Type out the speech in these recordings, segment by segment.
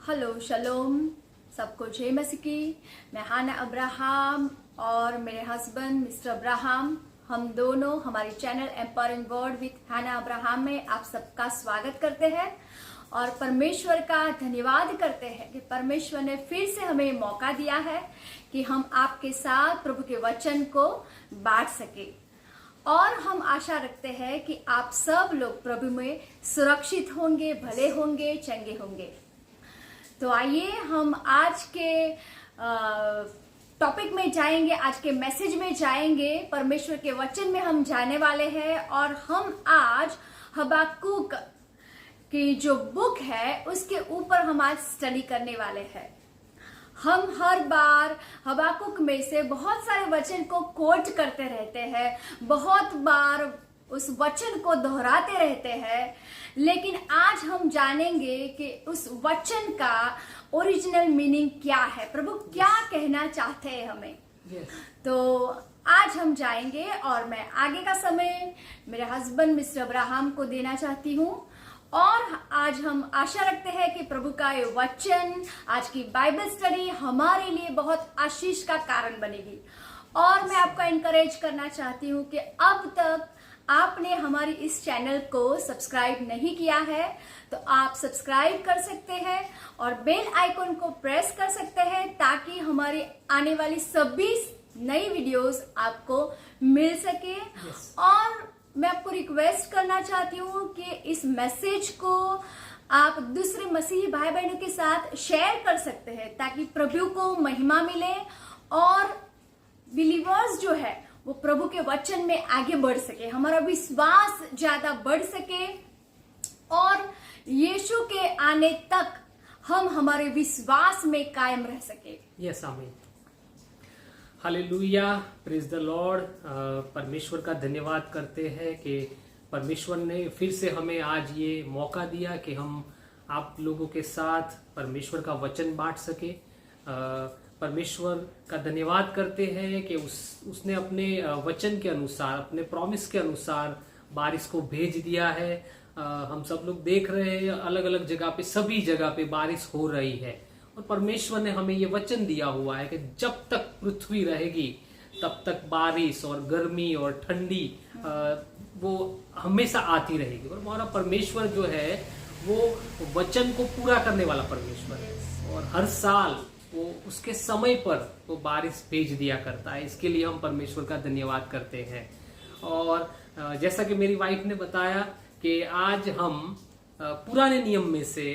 Hello शलोम, सबको जय मसीह की। मैं हाना अब्राहम और मेरे हस्बैंड मिस्टर अब्राहम, हम दोनों हमारी channel empowering word with Hana Abraham में आप सबका स्वागत करते हैं और परमेश्वर का धन्यवाद करते हैं कि परमेश्वर ने फिर से हमें मौका दिया है कि हम आपके साथ प्रभु के वचन को बांट सके। और हम आशा रखते हैं कि आप सब लोग प्रभु में सुरक्षित होंगे, भले होंगे, चंगे होंगे। तो आइए हम आज के टॉपिक में जाएंगे, आज के मैसेज में जाएंगे। परमेश्वर के वचन में हम जाने वाले हैं और हम आज हबाकुक की जो बुक है उसके ऊपर हम आज स्टडी करने वाले हैं। हम हर बार हबाकुक में से बहुत सारे वचन को कोट करते रहते हैं, बहुत बार उस वचन को दोहराते रहते हैं, लेकिन आज हम जानेंगे कि उस वचन का ओरिजिनल मीनिंग क्या है, प्रभु क्या कहना चाहते हैं हमें। तो आज हम जाएंगे और मैं आगे का समय मेरे हस्बैंड मिस्टर अब्राहम को देना चाहती हूँ और आज हम आशा रखते हैं कि प्रभु का ये वचन, आज की बाइबल स्टडी हमारे लिए बहुत आशीष का कारण बनेगी। और मैं आपको एनकरेज करना चाहती हूँ कि अब तक आपने हमारी इस चैनल को सब्सक्राइब नहीं किया है तो आप सब्सक्राइब कर सकते हैं और बेल आइकन को प्रेस कर सकते हैं ताकि हमारी आने वाली सभी नई वीडियोस आपको मिल सके। और मैं आपको रिक्वेस्ट करना चाहती हूँ कि इस मैसेज को आप दूसरे मसीही भाई बहनों के साथ शेयर कर सकते हैं ताकि प्रभु को महिमा मिले और बिलीवर्स जो है वो प्रभु के वचन में आगे बढ़ सके, हमारा विश्वास ज्यादा बढ़ सके और यीशु के आने तक हम हमारे विश्वास में कायम रह सके। यस, आमीन, हालेलुया, प्रेज द लॉर्ड। परमेश्वर का धन्यवाद करते हैं कि परमेश्वर ने फिर से हमें आज ये मौका दिया कि हम आप लोगों के साथ परमेश्वर का वचन बांट सके। परमेश्वर का धन्यवाद करते हैं कि उसने अपने वचन के अनुसार, अपने प्रॉमिस के अनुसार बारिश को भेज दिया है। हम सब लोग देख रहे हैं अलग अलग जगह पे, सभी जगह पे बारिश हो रही है और परमेश्वर ने हमें ये वचन दिया हुआ है कि जब तक पृथ्वी रहेगी तब तक बारिश और गर्मी और ठंडी वो हमेशा आती रहेगी। और हमारा परमेश्वर जो है वो वचन को पूरा करने वाला परमेश्वर है और हर साल वो उसके समय पर वो बारिश भेज दिया करता है। इसके लिए हम परमेश्वर का धन्यवाद करते हैं। और जैसा कि मेरी वाइफ ने बताया कि आज हम पुराने नियम में से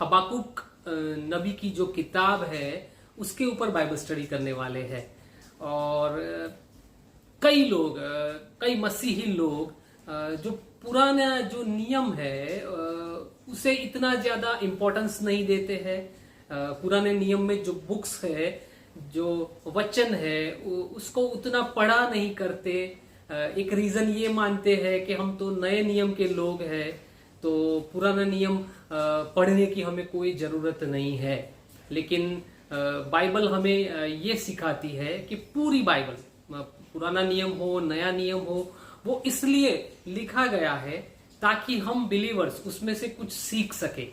हबाकुक नबी की जो किताब है उसके ऊपर बाइबल स्टडी करने वाले हैं। और कई लोग, कई मसीही लोग जो पुराना जो नियम है उसे इतना ज्यादा इम्पोर्टेंस नहीं देते हैं। पुराने नियम में जो बुक्स है, जो वचन है, उसको उतना पढ़ा नहीं करते। एक रीजन ये मानते हैं कि हम तो नए नियम के लोग हैं तो पुराना नियम पढ़ने की हमें कोई जरूरत नहीं है। लेकिन बाइबल हमें ये सिखाती है कि पूरी बाइबल, पुराना नियम हो, नया नियम हो, वो इसलिए लिखा गया है ताकि हम बिलीवर्स उसमें से कुछ सीख सके।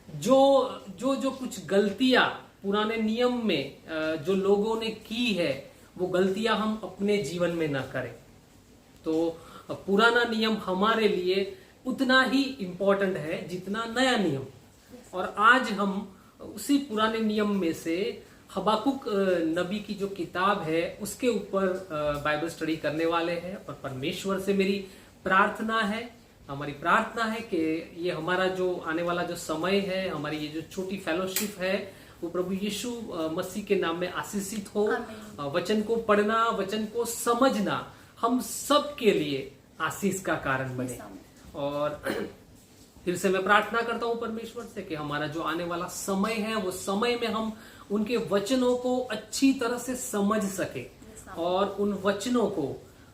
जो कुछ गलतियां पुराने नियम में जो लोगों ने की है वो गलतियां हम अपने जीवन में ना करें। तो पुराना नियम हमारे लिए उतना ही इम्पोर्टेंट है जितना नया नियम। और आज हम उसी पुराने नियम में से हबाकुक नबी की जो किताब है उसके ऊपर बाइबल स्टडी करने वाले हैं। और परमेश्वर से मेरी प्रार्थना है, हमारी प्रार्थना है कि ये हमारा जो आने वाला जो समय है, हमारी ये जो छोटी फेलोशिप है वो प्रभु यीशु मसीह के नाम में आशीषित हो। वचन को पढ़ना, वचन को समझना हम सब के लिए आशीष का कारण बने। और फिर से मैं प्रार्थना करता हूँ परमेश्वर से कि हमारा जो आने वाला समय है वो समय में हम उनके वचनों को अच्छी तरह से समझ सके और उन वचनों को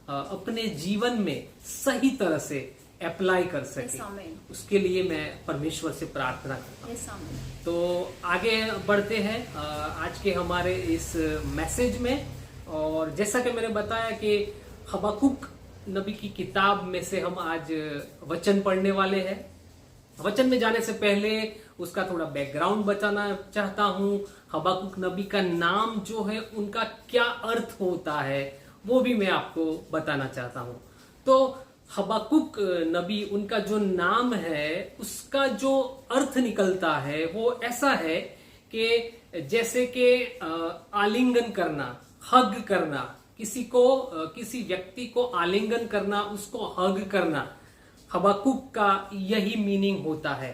अपने जीवन में सही तरह से अप्लाई कर सके। उसके लिए मैं परमेश्वर से प्रार्थना करता हूँ। तो आगे बढ़ते हैं आज के हमारे इस मैसेज में। और जैसा कि मैंने बताया कि हबाकुक नबी की किताब में से हम आज वचन पढ़ने वाले हैं। वचन में जाने से पहले उसका थोड़ा बैकग्राउंड बताना चाहता हूँ। हबाकुक नबी का नाम जो है उनका क्या अर्थ होता है वो भी मैं आपको बताना चाहता हूँ। तो हबाकुक नबी, उनका जो नाम है उसका जो अर्थ निकलता है वो ऐसा है कि जैसे कि आलिंगन करना, हग करना, किसी व्यक्ति को आलिंगन करना, उसको हग करना, हबाकुक का यही मीनिंग होता है।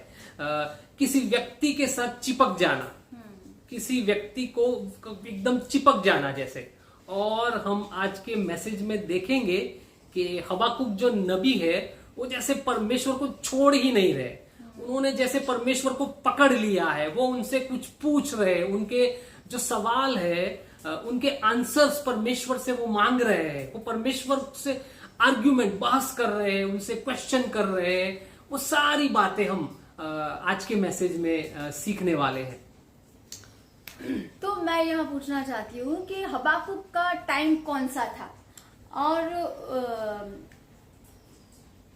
किसी व्यक्ति के साथ चिपक जाना, किसी व्यक्ति को एकदम चिपक जाना जैसे। और हम आज के मैसेज में देखेंगे कि हबाकुक जो नबी है वो जैसे परमेश्वर को छोड़ ही नहीं रहे, उन्होंने जैसे परमेश्वर को पकड़ लिया है, वो उनसे कुछ पूछ रहे, उनके जो सवाल है उनके आंसर्स परमेश्वर से वो मांग रहे हैं, वो परमेश्वर से आर्ग्यूमेंट, बहस कर रहे हैं, उनसे क्वेश्चन कर रहे हैं। वो सारी बातें हम आज के मैसेज में सीखने वाले हैं। तो मैं यहाँ पूछना चाहती हूँ कि हबाकुक का टाइम कौन सा था और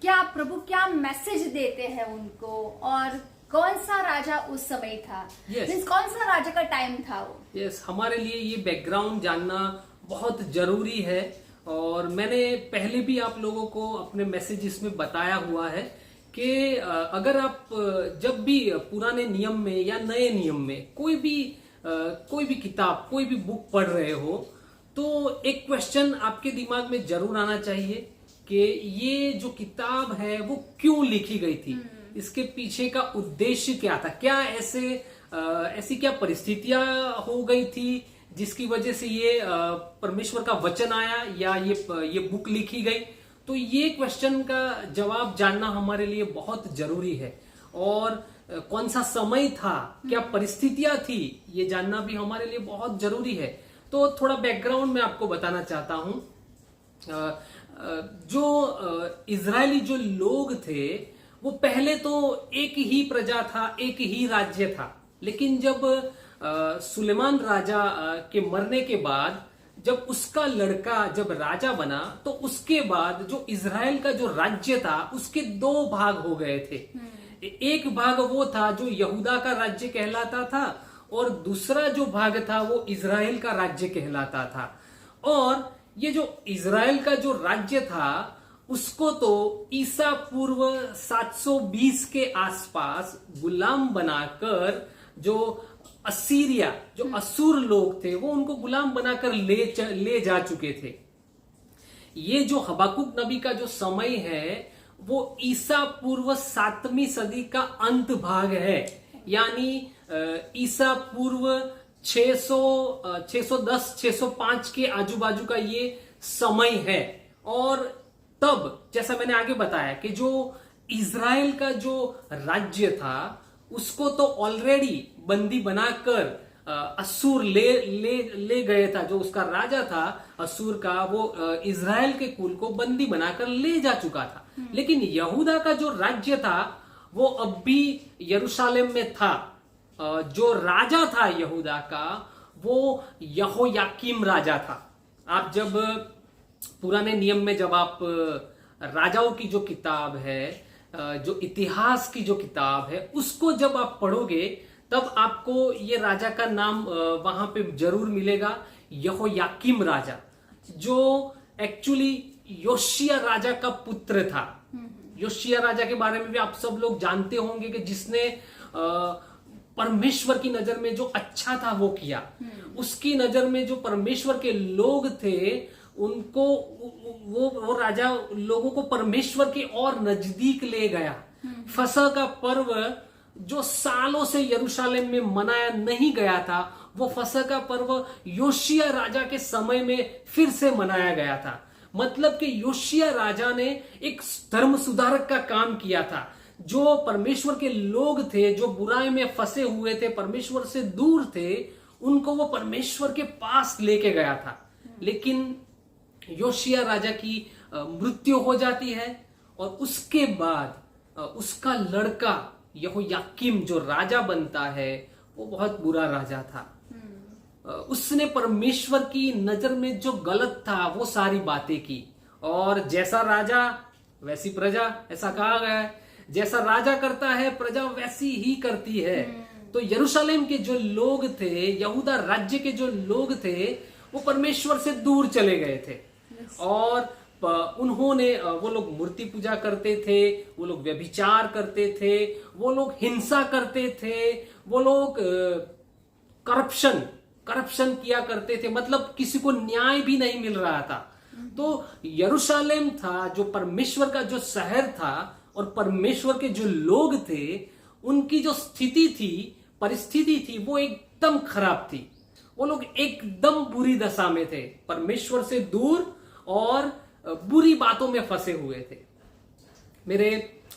क्या प्रभु क्या मैसेज देते हैं उनको, और कौन सा राजा उस समय था? Yes. कौन सा राजा का टाइम था वो? यस, हमारे लिए ये बैकग्राउंड जानना बहुत जरूरी है। और मैंने पहले भी आप लोगों को अपने मैसेजेस में बताया हुआ है कि अगर आप जब भी पुराने नियम में या नए नियम में कोई भी किताब, कोई भी बुक पढ़ रहे हो, तो एक क्वेश्चन आपके दिमाग में जरूर आना चाहिए कि ये जो किताब है वो क्यों लिखी गई थी, इसके पीछे का उद्देश्य क्या था, क्या ऐसी क्या परिस्थितियां हो गई थी जिसकी वजह से ये परमेश्वर का वचन आया या ये बुक लिखी गई। तो ये क्वेश्चन का जवाब जानना हमारे लिए बहुत जरूरी है। और कौन सा समय था, क्या परिस्थितियां थी, ये जानना भी हमारे लिए बहुत जरूरी है। तो थोड़ा बैकग्राउंड में आपको बताना चाहता हूं। जो इजरायली जो लोग थे वो पहले तो एक ही प्रजा था, एक ही राज्य था। लेकिन जब सुलेमान राजा के मरने के बाद जब उसका लड़का जब राजा बना, तो उसके बाद जो इजराइल का जो राज्य था उसके दो भाग हो गए थे। एक भाग वो था जो यहूदा का राज्य कहलाता था, और दूसरा जो भाग था वो इजराइल का राज्य कहलाता था। और ये जो इजराइल का जो राज्य था उसको तो ईसा पूर्व 720 के आसपास गुलाम बनाकर जो असीरिया, जो असुर लोग थे, वो उनको गुलाम बनाकर ले जा चुके थे। ये जो हबाकुक नबी का जो समय है वो ईसा पूर्व 7वीं सदी का अंत भाग है, यानी ईसा पूर्व 610 605 के आजू बाजू का ये समय है। और तब जैसा मैंने आगे बताया कि जो इजराइल का जो राज्य था उसको तो ऑलरेडी बंदी बनाकर असुर ले गए था। जो उसका राजा था असुर का, वो इजराइल के कुल को बंदी बनाकर ले जा चुका था। लेकिन यहूदा का जो राज्य था वो अब भी यरूशलेम में था। जो राजा था यहूदा का वो यहोयाकीम राजा था। आप जब पुराने नियम में जब आप राजाओं की जो किताब है, जो इतिहास की जो किताब है, उसको जब आप पढ़ोगे तब आपको ये राजा का नाम वहां पे जरूर मिलेगा, यहोयाकीम राजा, जो एक्चुअली योशिया राजा का पुत्र था। योशिया राजा के बारे में भी आप सब लोग जानते होंगे कि जिसने परमेश्वर की नजर में जो अच्छा था वो किया। उसकी नजर में जो परमेश्वर के लोग थे उनको वो राजा लोगों को परमेश्वर के और नजदीक ले गया। फसह का पर्व जो सालों से यरूशलेम में मनाया नहीं गया था, वो फसह का पर्व योशिया राजा के समय में फिर से मनाया गया था। मतलब कि योशिया राजा ने एक धर्म सुधारक का काम किया था। जो परमेश्वर के लोग थे, जो बुराई में फंसे हुए थे, परमेश्वर से दूर थे, उनको वो परमेश्वर के पास लेके गया था। लेकिन योशिया राजा की मृत्यु हो जाती है और उसके बाद उसका लड़का यहोयाकीम जो राजा बनता है वो बहुत बुरा राजा था। उसने परमेश्वर की नजर में जो गलत था वो सारी बातें की, और जैसा राजा वैसी प्रजा, ऐसा कहा गया है। जैसा राजा करता है प्रजा वैसी ही करती है। तो यरूशलेम के जो लोग थे, यहूदा राज्य के जो लोग थे, वो परमेश्वर से दूर चले गए थे। और उन्होंने, वो लोग मूर्ति पूजा करते थे, वो लोग व्यभिचार करते थे, वो लोग हिंसा करते थे, वो लोग करप्शन किया करते थे, मतलब किसी को न्याय भी नहीं मिल रहा था। तो यरूशलेम था जो परमेश्वर का जो शहर था, और परमेश्वर के जो लोग थे उनकी जो स्थिति थी, परिस्थिति थी, वो एकदम खराब थी। वो लोग एकदम बुरी दशा में थे, परमेश्वर से दूर और बुरी बातों में फंसे हुए थे। मेरे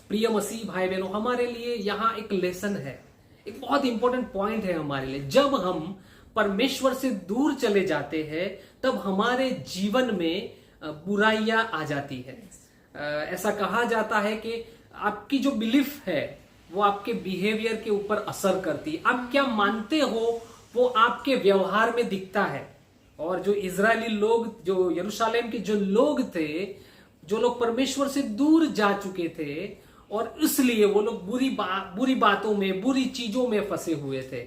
प्रिय मसीह भाई बहनों, हमारे लिए यहाँ एक लेसन है, एक बहुत इंपॉर्टेंट पॉइंट है हमारे लिए। जब हम परमेश्वर से दूर चले जाते हैं तब हमारे जीवन में बुराइयां आ जाती है। ऐसा कहा जाता है कि आपकी जो बिलीफ है वो आपके बिहेवियर के ऊपर असर करती है। आप क्या मानते हो वो आपके व्यवहार में दिखता है। और जो इजरायली लोग, जो यरूशलेम के जो लोग थे, जो लोग परमेश्वर से दूर जा चुके थे, और इसलिए वो लोग बुरी बातों में, बुरी चीजों में फंसे हुए थे।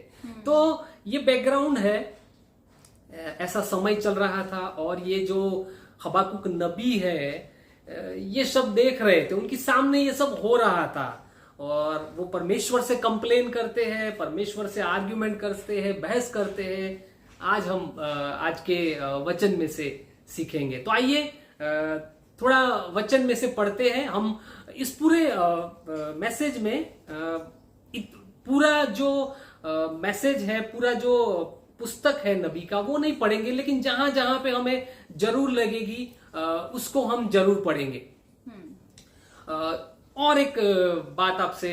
तो ये बैकग्राउंड है, ऐसा समय चल रहा था। और ये जो हबाकुक नबी है, ये सब देख रहे थे, उनके सामने ये सब हो रहा था, और वो परमेश्वर से कंप्लेन करते हैं, परमेश्वर से आर्ग्यूमेंट करते हैं, बहस करते हैं। आज हम आज के वचन में से सीखेंगे। तो आइए थोड़ा वचन में से पढ़ते हैं। हम इस पूरे मैसेज में पूरा जो मैसेज है, पूरा जो पुस्तक है नबी का, वो नहीं पढ़ेंगे, लेकिन जहां जहां पे हमें जरूर लगेगी उसको हम जरूर पढ़ेंगे। और एक बात आपसे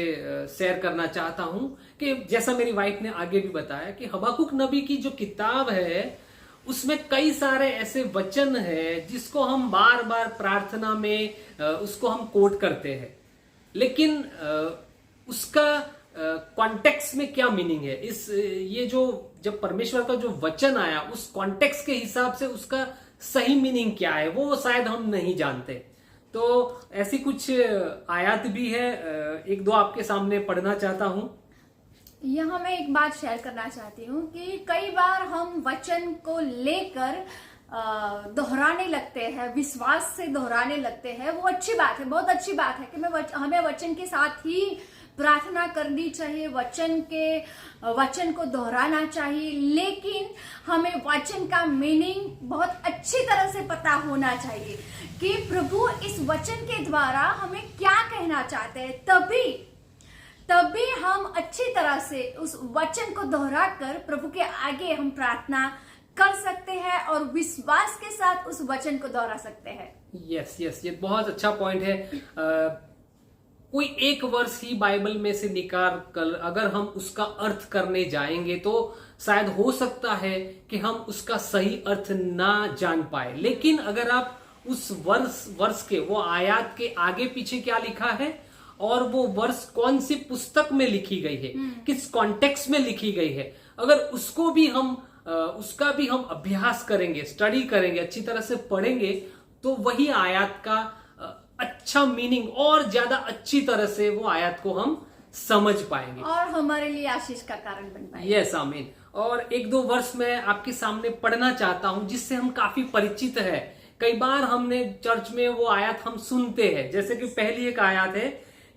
शेयर करना चाहता हूं कि जैसा मेरी वाइफ ने आगे भी बताया कि हबाकुक नबी की जो किताब है उसमें कई सारे ऐसे वचन हैं जिसको हम बार बार प्रार्थना में उसको हम कोट करते हैं, लेकिन उसका कॉन्टेक्स्ट में क्या मीनिंग है, ये जो जब परमेश्वर का जो वचन आया उस कॉन्टेक्स्ट के हिसाब से उसका सही मीनिंग क्या है वो शायद हम नहीं जानते। तो ऐसी कुछ आयत भी है, एक दो आपके सामने पढ़ना चाहता हूं। यहाँ मैं एक बात शेयर करना चाहती हूँ कि कई बार हम वचन को लेकर दोहराने लगते हैं, विश्वास से दोहराने लगते हैं। वो अच्छी बात है, बहुत अच्छी बात है कि हमें वचन के साथ ही प्रार्थना करनी चाहिए, वचन को दोहराना चाहिए, लेकिन हमें वचन का मीनिंग बहुत अच्छी तरह से पता होना चाहिए कि प्रभु इस वचन के द्वारा हमें क्या कहना चाहते हैं। तभी हम अच्छी तरह से उस वचन को दोहराकर प्रभु के आगे हम प्रार्थना कर सकते हैं और विश्वास के साथ उस वचन को दोहरा सकते हैं। यस, ये बहुत अच्छा पॉइंट है। कोई एक वर्ष ही बाइबल में से निकाल कर अगर हम उसका अर्थ करने जाएंगे तो शायद हो सकता है कि हम उसका सही अर्थ ना जान पाए। लेकिन अगर आप उस वर्ष के वो आयत के आगे पीछे क्या लिखा है और वो वर्ष कौन सी पुस्तक में लिखी गई है, किस कॉन्टेक्स्ट में लिखी गई है, अगर उसको भी हम उसका भी हम अभ्यास करेंगे, स्टडी करेंगे, अच्छी तरह से पढ़ेंगे, तो वही आयत का अच्छा मीनिंग और ज्यादा अच्छी तरह से वो आयत को हम समझ पाएंगे और हमारे लिए आशीष का कारण बन पाएंगे। यस, आमीन। और एक दो वर्ष मैं आपके सामने पढ़ना चाहता हूं जिससे हम काफी परिचित है। कई बार हमने चर्च में वो आयत हम सुनते हैं, जैसे कि पहली एक आयत है,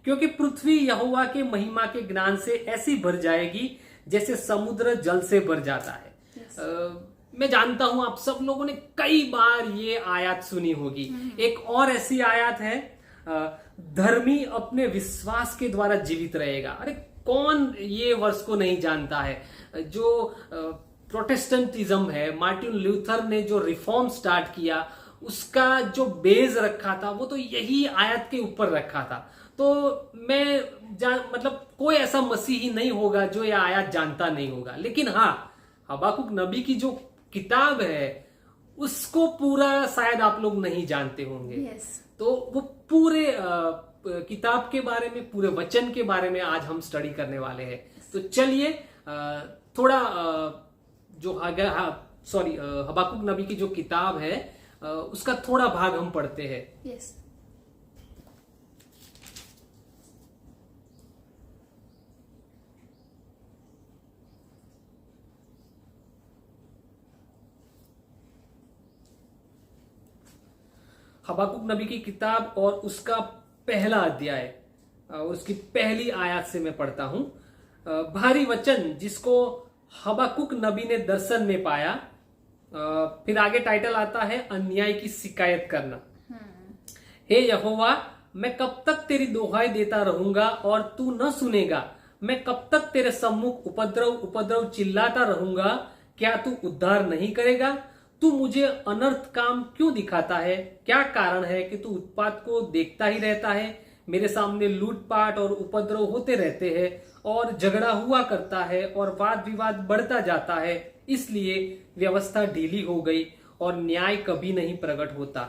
क्योंकि पृथ्वी यहोवा के महिमा के ज्ञान से ऐसी भर जाएगी जैसे समुद्र जल से भर जाता है। मैं जानता हूं आप सब लोगों ने कई बार ये आयत सुनी होगी। एक और ऐसी आयत है, धर्मी अपने विश्वास के द्वारा जीवित रहेगा। अरे कौन ये वर्ष को नहीं जानता है। जो प्रोटेस्टेंटिज्म है, मार्टिन लूथर ने जो रिफॉर्म स्टार्ट किया उसका जो बेस रखा था वो तो यही आयत के ऊपर रखा था। तो मतलब कोई ऐसा मसीही नहीं होगा जो ये आयत जानता नहीं होगा। लेकिन हाँ, हबाकुक नबी की जो किताब है उसको पूरा शायद आप लोग नहीं जानते होंगे। yes. तो वो पूरे किताब के बारे में, पूरे वचन के बारे में आज हम स्टडी करने वाले हैं। तो चलिए थोड़ा जो हबाकुक नबी की जो किताब है उसका थोड़ा भाग हम पढ़ते हैं। yes. हबाकुक नबी की किताब और उसका पहला अध्याय, उसकी पहली आयत से मैं पढ़ता हूं। भारी वचन जिसको हबाकुक नबी ने दर्शन में पाया। फिर आगे टाइटल आता है अन्याय की शिकायत करना। हे यहोवा, मैं कब तक तेरी दोहाई देता रहूंगा और तू न सुनेगा? मैं कब तक तेरे सम्मुख उपद्रव उपद्रव चिल्लाता रहूंगा? क्या तू उद्धार नहीं करेगा? तू मुझे अनर्थ काम क्यों दिखाता है? क्या कारण है कि तू उत्पात को देखता ही रहता है? मेरे सामने लूटपाट और उपद्रव होते रहते हैं और झगड़ा हुआ करता है और वाद विवाद बढ़ता जाता है। इसलिए व्यवस्था ढीली हो गई और न्याय कभी नहीं प्रकट होता।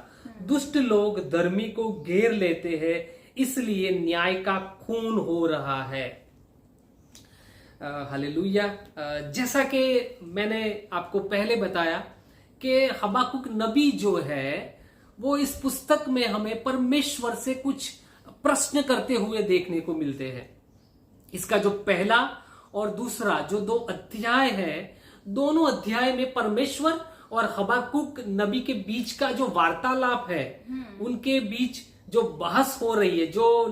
दुष्ट लोग धर्मी को घेर लेते हैं, इसलिए न्याय का खून हो रहा है। हालेलुया। जैसा कि मैंने आपको पहले बताया कि हबाकुक नबी जो है वो इस पुस्तक में हमें परमेश्वर से कुछ प्रश्न करते हुए देखने को मिलते हैं। इसका जो पहला और दूसरा जो 2 अध्याय है, दोनों अध्याय में परमेश्वर और हबाकुक नबी के बीच का जो वार्तालाप है, उनके बीच जो बहस हो रही है, जो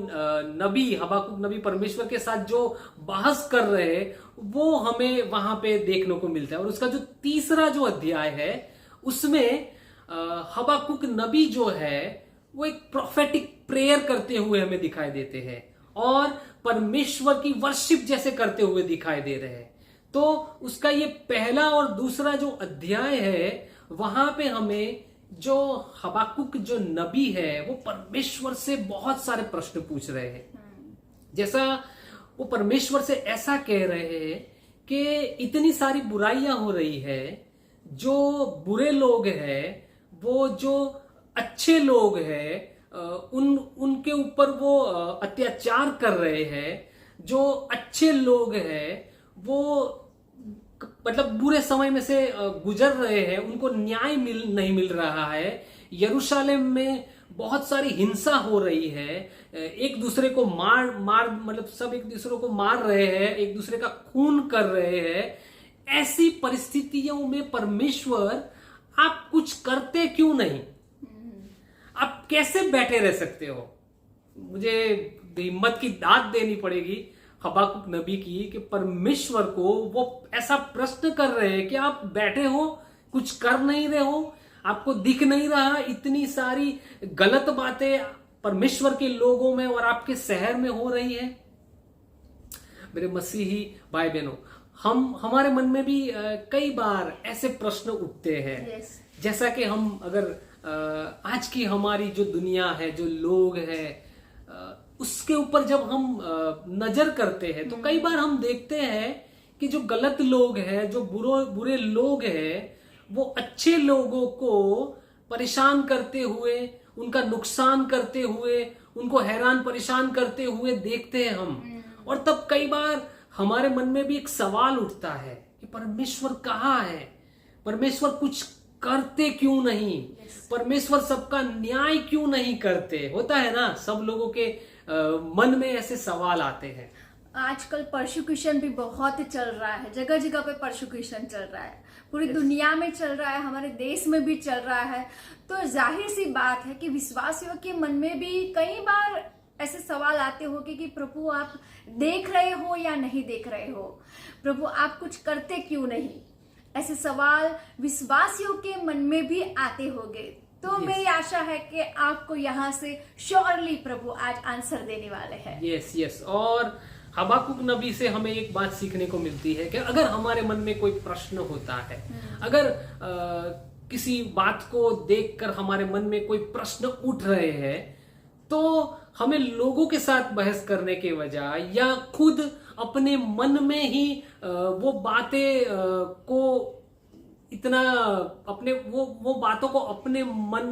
नबी हबाकुक नबी परमेश्वर के साथ जो बहस कर रहे हैं, वो हमें वहां पे देखने को मिलता है। और उसका जो तीसरा जो अध्याय है, उसमें हबाकुक नबी जो है वो एक प्रोफेटिक प्रेयर करते हुए हमें दिखाई देते हैं और परमेश्वर की वर्शिप जैसे करते हुए दिखाई दे रहे हैं। तो उसका ये पहला और दूसरा जो अध्याय है, वहां पे हमें जो हबाकुक जो नबी है वो परमेश्वर से बहुत सारे प्रश्न पूछ रहे हैं। जैसा वो परमेश्वर से ऐसा कह रहे हैं कि इतनी सारी बुराइयां हो रही है, जो बुरे लोग हैं, वो जो अच्छे लोग हैं, उनके ऊपर वो अत्याचार कर रहे हैं। जो अच्छे लोग हैं वो मतलब बुरे समय में से गुजर रहे हैं, उनको न्याय नहीं मिल रहा है। यरूशलेम में बहुत सारी हिंसा हो रही है, एक दूसरे को मार मतलब सब एक दूसरे को मार रहे हैं, एक दूसरे का खून कर रहे हैं। ऐसी परिस्थितियों में परमेश्वर आप कुछ करते क्यों नहीं? आप कैसे बैठे रह सकते हो? मुझे हिम्मत की दाद देनी पड़ेगी हबाकुक नबी की कि परमेश्वर को वो ऐसा प्रश्न कर रहे हैं कि आप बैठे हो, कुछ कर नहीं रहे हो, आपको दिख नहीं रहा इतनी सारी गलत बातें परमेश्वर के लोगों में और आपके शहर में हो रही है। मेरे मसीही भाई बहनों, हमारे मन में भी कई बार ऐसे प्रश्न उठते हैं। जैसा कि हम अगर आज की हमारी जो दुनिया है, जो लोग हैं, उसके ऊपर जब हम नजर करते हैं तो कई बार हम देखते हैं कि जो गलत लोग हैं, जो बुरे लोग हैं, वो अच्छे लोगों को परेशान करते हुए, उनका नुकसान करते हुए, उनको हैरान परेशान करते हुए देखते हैं हम। और तब कई बार हमारे मन में भी एक सवाल उठता है कि परमेश्वर कहाँ है? परमेश्वर कुछ करते क्यों नहीं? परमेश्वर सबका न्याय क्यों नहीं करते? होता है ना, सब लोगों के मन में ऐसे सवाल आते हैं। आजकल परसिक्यूशन भी बहुत चल रहा है, जगह जगह पे परसिक्यूशन चल रहा है, पूरी दुनिया में चल रहा है, हमारे देश में भी चल रहा है। तो जाहिर सी बात है कि विश्वासियों के मन में भी कई बार ऐसे सवाल आते होंगे कि प्रभु आप देख रहे हो या नहीं देख रहे हो? प्रभु आप कुछ करते क्यों नहीं? ऐसे सवाल विश्वासियों के मन में भी आते होंगे। तो मेरी आशा है कि आपको यहाँ से श्योरली प्रभु आज आंसर देने वाले हैं। यस। और हबाकुक नबी से हमें एक बात सीखने को मिलती है कि अगर हमारे मन में कोई प्रश्न होता है, अगर किसी बात को देखकर हमारे मन में कोई प्रश्न उठ रहे हैं, तो हमें लोगों के साथ बहस करने के बजाय या खुद अपने मन में ही वो बातें को इतना अपने वो बातों को अपने मन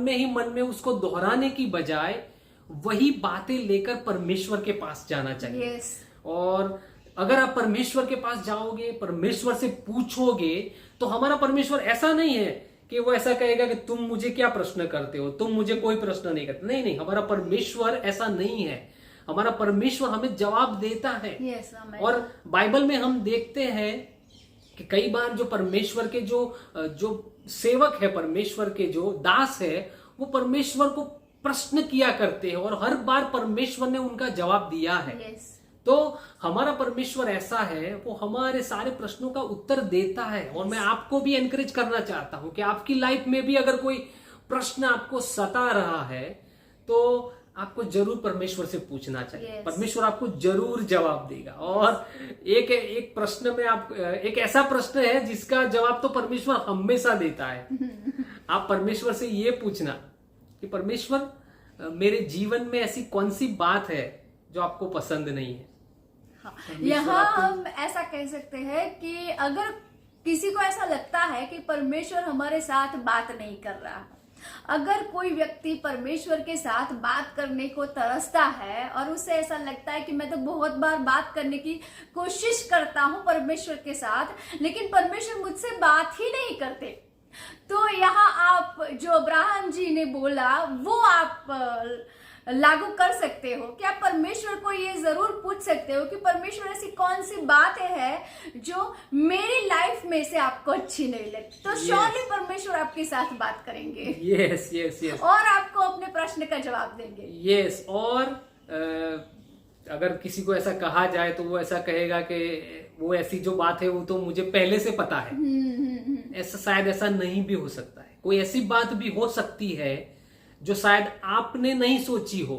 में उसको दोहराने की बजाय वही बातें लेकर परमेश्वर के पास जाना चाहिए। और अगर आप परमेश्वर के पास जाओगे, परमेश्वर से पूछोगे, तो हमारा परमेश्वर ऐसा नहीं है कि वो ऐसा कहेगा कि तुम मुझे क्या प्रश्न करते हो, तुम मुझे कोई प्रश्न नहीं करते। नहीं, हमारा परमेश्वर ऐसा नहीं है। हमारा परमेश्वर हमें जवाब देता है। और बाइबल में हम देखते हैं कि कई बार जो परमेश्वर के जो सेवक है, परमेश्वर के जो दास है, वो परमेश्वर को प्रश्न किया करते हैं और हर बार परमेश्वर ने उनका जवाब दिया है। यस, तो हमारा परमेश्वर ऐसा है, वो हमारे सारे प्रश्नों का उत्तर देता है। और मैं आपको भी एनकरेज करना चाहता हूं कि आपकी लाइफ में भी अगर कोई प्रश्न आपको सता रहा है तो आपको जरूर परमेश्वर से पूछना चाहिए। Yes. परमेश्वर आपको जरूर जवाब देगा। और एक प्रश्न में आप, एक ऐसा प्रश्न है जिसका जवाब तो परमेश्वर हमेशा देता है। आप परमेश्वर से ये पूछना कि परमेश्वर, मेरे जीवन में ऐसी कौन सी बात है जो आपको पसंद नहीं है। हाँ, यहाँ हम ऐसा कह सकते हैं कि अगर किसी को ऐसा लगता है कि परमेश्वर हमारे साथ बात नहीं कर रहा है, अगर कोई व्यक्ति परमेश्वर के साथ बात करने को तरसता है और उसे ऐसा लगता है कि मैं तो बहुत बार बात करने की कोशिश करता हूं परमेश्वर के साथ, लेकिन परमेश्वर मुझसे बात ही नहीं करते, तो यहाँ आप जो अब्राहम जी ने बोला वो आप लागू कर सकते हो कि आप परमेश्वर को ये जरूर पूछ सकते हो कि परमेश्वर ऐसी कौन सी बात है जो मेरी लाइफ में से आपको अच्छी नहीं लगती, तो श्योरली परमेश्वर आपके साथ बात करेंगे। यस यस यस, और आपको अपने प्रश्न का जवाब देंगे। यस। और अगर किसी को ऐसा कहा जाए तो वो ऐसा कहेगा कि वो ऐसी जो बात है वो तो मुझे पहले से पता है। ऐसा शायद ऐसा नहीं भी हो सकता है। कोई ऐसी बात भी हो सकती है जो शायद आपने नहीं सोची हो,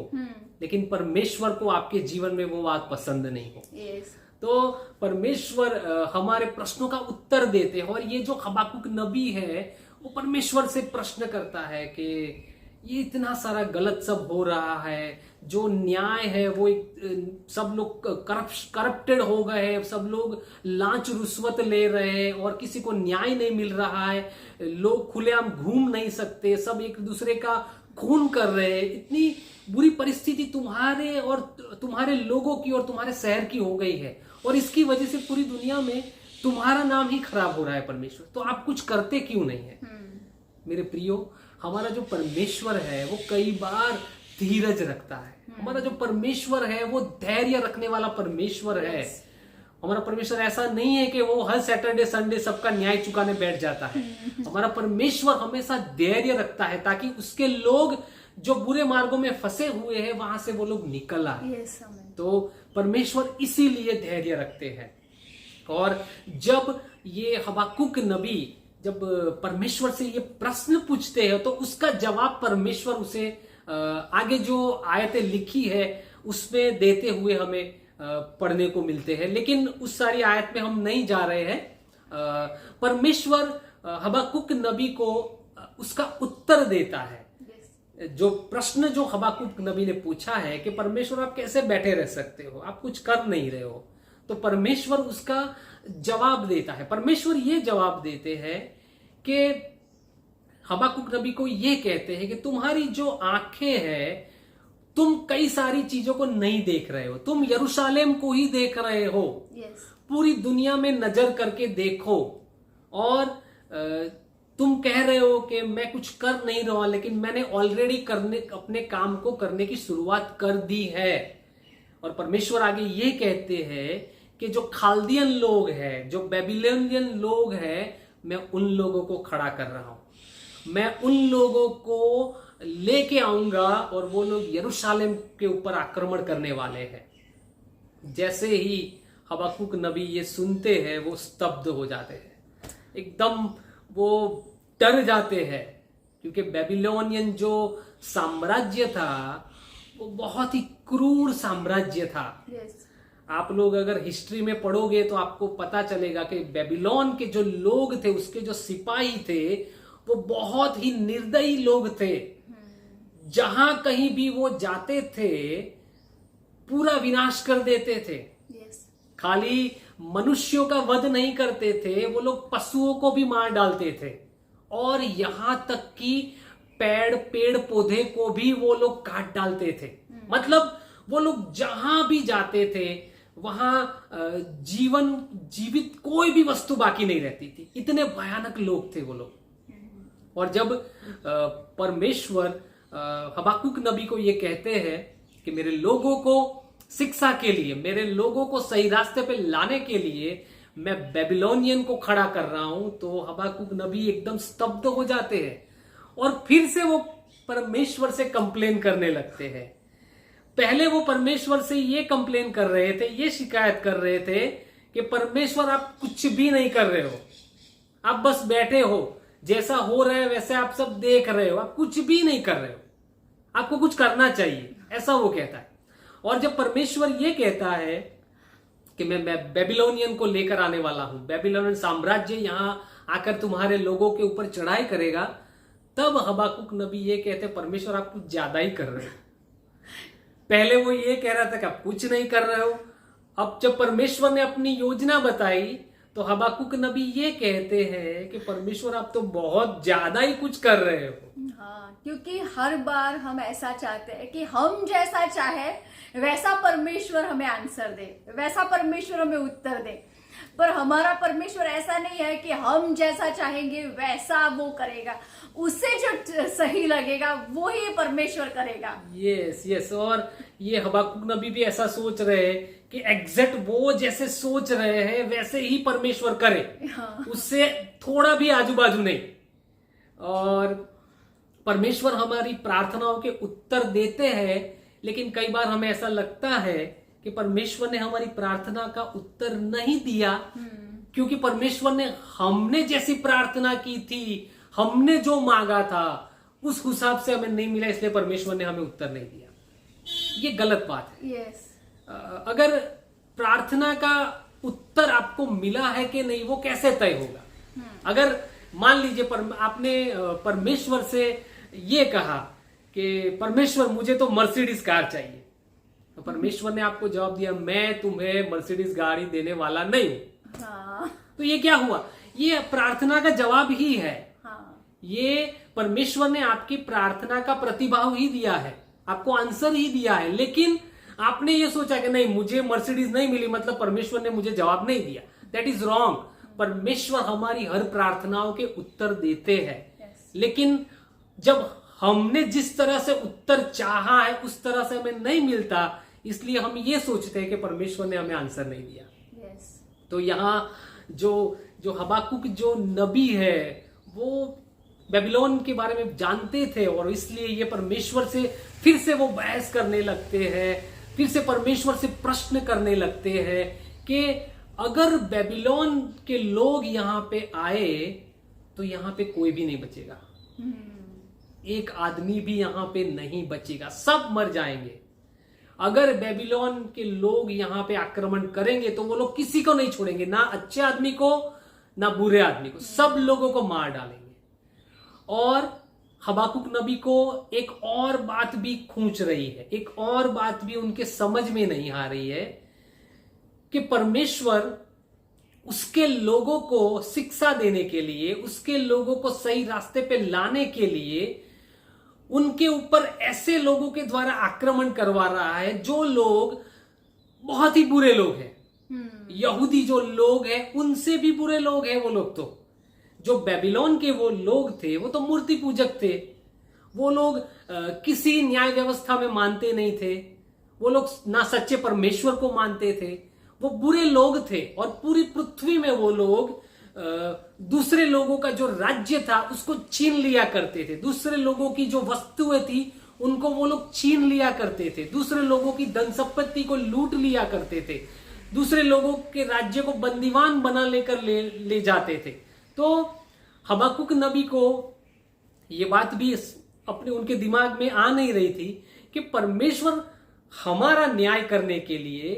लेकिन परमेश्वर को आपके जीवन में वो बात पसंद नहीं हो। yes. तो परमेश्वर हमारे प्रश्नों का उत्तर देते हैं। और ये जो हबाकुक नबी है वो परमेश्वर से प्रश्न करता है कि ये इतना सारा गलत सब हो रहा है, जो न्याय है वो सब लोग करप्टेड हो गए हैं, सब लोग लांच रुश्वत ले रहे हैं और किसी को न्याय नहीं मिल रहा है, लोग खुलेआम घूम नहीं सकते, सब एक दूसरे का खून कर रहे हैं। इतनी बुरी परिस्थिति तुम्हारे और तुम्हारे लोगों की और तुम्हारे शहर की हो गई है और इसकी वजह से पूरी दुनिया में तुम्हारा नाम ही खराब हो रहा है परमेश्वर, तो आप कुछ करते क्यों नहीं है? मेरे प्रियो, हमारा जो परमेश्वर है वो कई बार धीरज रखता है। हमारा जो परमेश्वर है वो धैर्य रखने वाला परमेश्वर है। हमारा परमेश्वर ऐसा नहीं है कि वो हर सैटरडे संडे सबका न्याय चुकाने बैठ जाता है। हमारा परमेश्वर हमेशा धैर्य रखता है ताकि उसके लोग जो बुरे मार्गों में फंसे हुए हैं वहां से वो लोग निकल आए। तो परमेश्वर इसीलिए धैर्य रखते हैं। और जब ये हबाकुक नबी जब परमेश्वर से ये प्रश्न पूछते हैं तो उसका जवाब परमेश्वर उसे आगे जो आयतें लिखी है उसमें देते हुए हमें पढ़ने को मिलते हैं। लेकिन उस सारी आयत में हम नहीं जा रहे हैं। परमेश्वर हबाकुक नबी को उसका उत्तर देता है। जो प्रश्न जो हबाकुक नबी ने पूछा है कि परमेश्वर आप कैसे बैठे रह सकते हो, आप कुछ कर नहीं रहे हो, तो परमेश्वर उसका जवाब देता है। परमेश्वर ये जवाब देते हैं कि हबाकुक नबी को ये कहते हैं कि तुम्हारी जो आंखें हैं तुम कई सारी चीजों को नहीं देख रहे हो, तुम यरूशलेम को ही देख रहे हो। पूरी दुनिया में नजर करके देखो और तुम कह रहे हो कि मैं कुछ कर नहीं रहा, लेकिन मैंने ऑलरेडी अपने काम को करने की शुरुआत कर दी है। और परमेश्वर आगे ये कहते हैं कि जो खाल्दियन लोग हैं, जो बेबीलोनियन लोग हैं, मैं उन लोगों को खड़ा कर रहा हूं। मैं उन लोगों को लेके आऊंगा और वो लोग यरूशलेम के ऊपर आक्रमण करने वाले हैं। जैसे ही हबाकुक नबी ये सुनते हैं वो स्तब्ध हो जाते हैं, एकदम वो डर जाते हैं, क्योंकि बेबीलोनियन जो साम्राज्य था वो बहुत ही क्रूर साम्राज्य था। आप लोग अगर हिस्ट्री में पढ़ोगे तो आपको पता चलेगा कि बेबीलोन के जो लोग थे, उसके जो सिपाही थे, वो बहुत ही निर्दयी लोग थे। जहां कहीं भी वो जाते थे पूरा विनाश कर देते थे। खाली मनुष्यों का वध नहीं करते थे, वो लोग पशुओं को भी मार डालते थे और यहां तक कि पेड़ पौधे को भी वो लोग काट डालते थे। मतलब वो लोग जहां भी जाते थे वहां जीवित कोई भी वस्तु बाकी नहीं रहती थी। इतने भयानक लोग थे वो लोग। और जब परमेश्वर हबाकुक नबी को ये कहते हैं कि मेरे लोगों को शिक्षा के लिए, मेरे लोगों को सही रास्ते पे लाने के लिए मैं बेबीलोनियन को खड़ा कर रहा हूं, तो हबाकुक नबी एकदम स्तब्ध हो जाते हैं और फिर से वो परमेश्वर से कंप्लेन करने लगते हैं। पहले वो परमेश्वर से ये कंप्लेन कर रहे थे, ये शिकायत कर रहे थे कि परमेश्वर आप कुछ भी नहीं कर रहे हो, आप बस बैठे हो, जैसा हो रहा है वैसे आप सब देख रहे हो, आप कुछ भी नहीं कर रहे हो, आपको कुछ करना चाहिए, ऐसा वो कहता है। और जब परमेश्वर ये कहता है कि मैं बेबीलोनियन को लेकर आने वाला हूं, बेबीलोनियन साम्राज्य यहां आकर तुम्हारे लोगों के ऊपर चढ़ाई करेगा, तब हबाकुक नबी ये कहते परमेश्वर आप कुछ ज्यादा ही कर रहे हो। पहले वो ये कह रहा था कि आप कुछ नहीं कर रहे हो, अब जब परमेश्वर ने अपनी योजना बताई तो हबाकुक नबी ये कहते हैं कि परमेश्वर आप तो बहुत ज्यादा ही कुछ कर रहे हो। हाँ, क्योंकि हर बार हम ऐसा चाहते हैं कि हम जैसा चाहे वैसा परमेश्वर हमें आंसर दे, वैसा परमेश्वर हमें उत्तर दे, पर हमारा परमेश्वर ऐसा नहीं है कि हम जैसा चाहेंगे वैसा वो करेगा, उससे जो सही लगेगा वो ही परमेश्वर करेगा। यस यस, और ये हबाकुक नबी भी ऐसा सोच रहे हैं कि एग्जैक्ट वो जैसे सोच रहे हैं वैसे ही परमेश्वर करे। हाँ। उससे थोड़ा भी आजू बाजू नहीं। और परमेश्वर हमारी प्रार्थनाओं के उत्तर देते हैं, लेकिन कई बार हमें ऐसा लगता है कि परमेश्वर ने हमारी प्रार्थना का उत्तर नहीं दिया, क्योंकि परमेश्वर ने हमने जैसी प्रार्थना की थी, हमने जो मांगा था उस हिसाब से हमें नहीं मिला, इसलिए परमेश्वर ने हमें उत्तर नहीं दिया। ये गलत बात है। यस। अगर प्रार्थना का उत्तर आपको मिला है कि नहीं वो कैसे तय होगा? अगर मान लीजिए आपने परमेश्वर से ये कहा कि परमेश्वर मुझे तो मर्सिडीज कार चाहिए, तो परमेश्वर ने आपको जवाब दिया मैं तुम्हें मर्सिडीज गाड़ी देने वाला नहीं हूं। हाँ। तो ये क्या हुआ? ये प्रार्थना का जवाब ही है। हाँ। ये परमेश्वर ने आपकी प्रार्थना का प्रतिभाव ही दिया है, आपको आंसर ही दिया है, लेकिन आपने ये सोचा कि नहीं मुझे मर्सिडीज नहीं मिली मतलब परमेश्वर ने मुझे जवाब नहीं दिया। That is wrong. परमेश्वर हमारी हर प्रार्थनाओं के उत्तर देते हैं, लेकिन जब हमने जिस तरह से उत्तर चाहा है उस तरह से हमें नहीं मिलता, इसलिए हम ये सोचते हैं कि परमेश्वर ने हमें आंसर नहीं दिया। तो यहाँ जो हबाकुक जो नबी है वो बेबीलोन के बारे में जानते थे, और इसलिए ये परमेश्वर से फिर से वो बहस करने लगते हैं, फिर से परमेश्वर से प्रश्न करने लगते हैं कि अगर बेबीलोन के लोग यहाँ पे आए तो यहाँ पे कोई भी नहीं बचेगा, एक आदमी भी यहाँ पे नहीं बचेगा, सब मर जाएंगे। अगर बेबीलोन के लोग यहाँ पे आक्रमण करेंगे तो वो लोग किसी को नहीं छोड़ेंगे, ना अच्छे आदमी को ना बुरे आदमी को, सब लोगों को मार डालेंगे। और हबाकुक नबी को एक और बात भी खूंच रही है, एक और बात भी उनके समझ में नहीं आ रही है कि परमेश्वर उसके लोगों को शिक्षा देने के लिए, उसके लोगों को सही रास्ते पे लाने के लिए उनके ऊपर ऐसे लोगों के द्वारा आक्रमण करवा रहा है जो लोग बहुत ही बुरे लोग हैं। यहूदी जो लोग हैं उनसे भी बुरे लोग हैं वो लोग। तो जो बेबीलोन के वो लोग थे वो तो मूर्ति पूजक थे, वो लोग किसी न्याय व्यवस्था में मानते नहीं थे, वो लोग ना सच्चे परमेश्वर को मानते थे, वो बुरे लोग थे। और पूरी पृथ्वी में वो लोग दूसरे लोगों का जो राज्य था उसको छीन लिया करते थे, दूसरे लोगों की जो वस्तुएं थी उनको वो लोग छीन लिया करते थे, दूसरे लोगों की धन संपत्ति को लूट लिया करते थे, दूसरे लोगों के राज्य को बंदीवान बना लेकर ले जाते थे। तो हबाकुक नबी को ये बात भी अपने उनके दिमाग में आ नहीं रही थी कि परमेश्वर हमारा न्याय करने के लिए,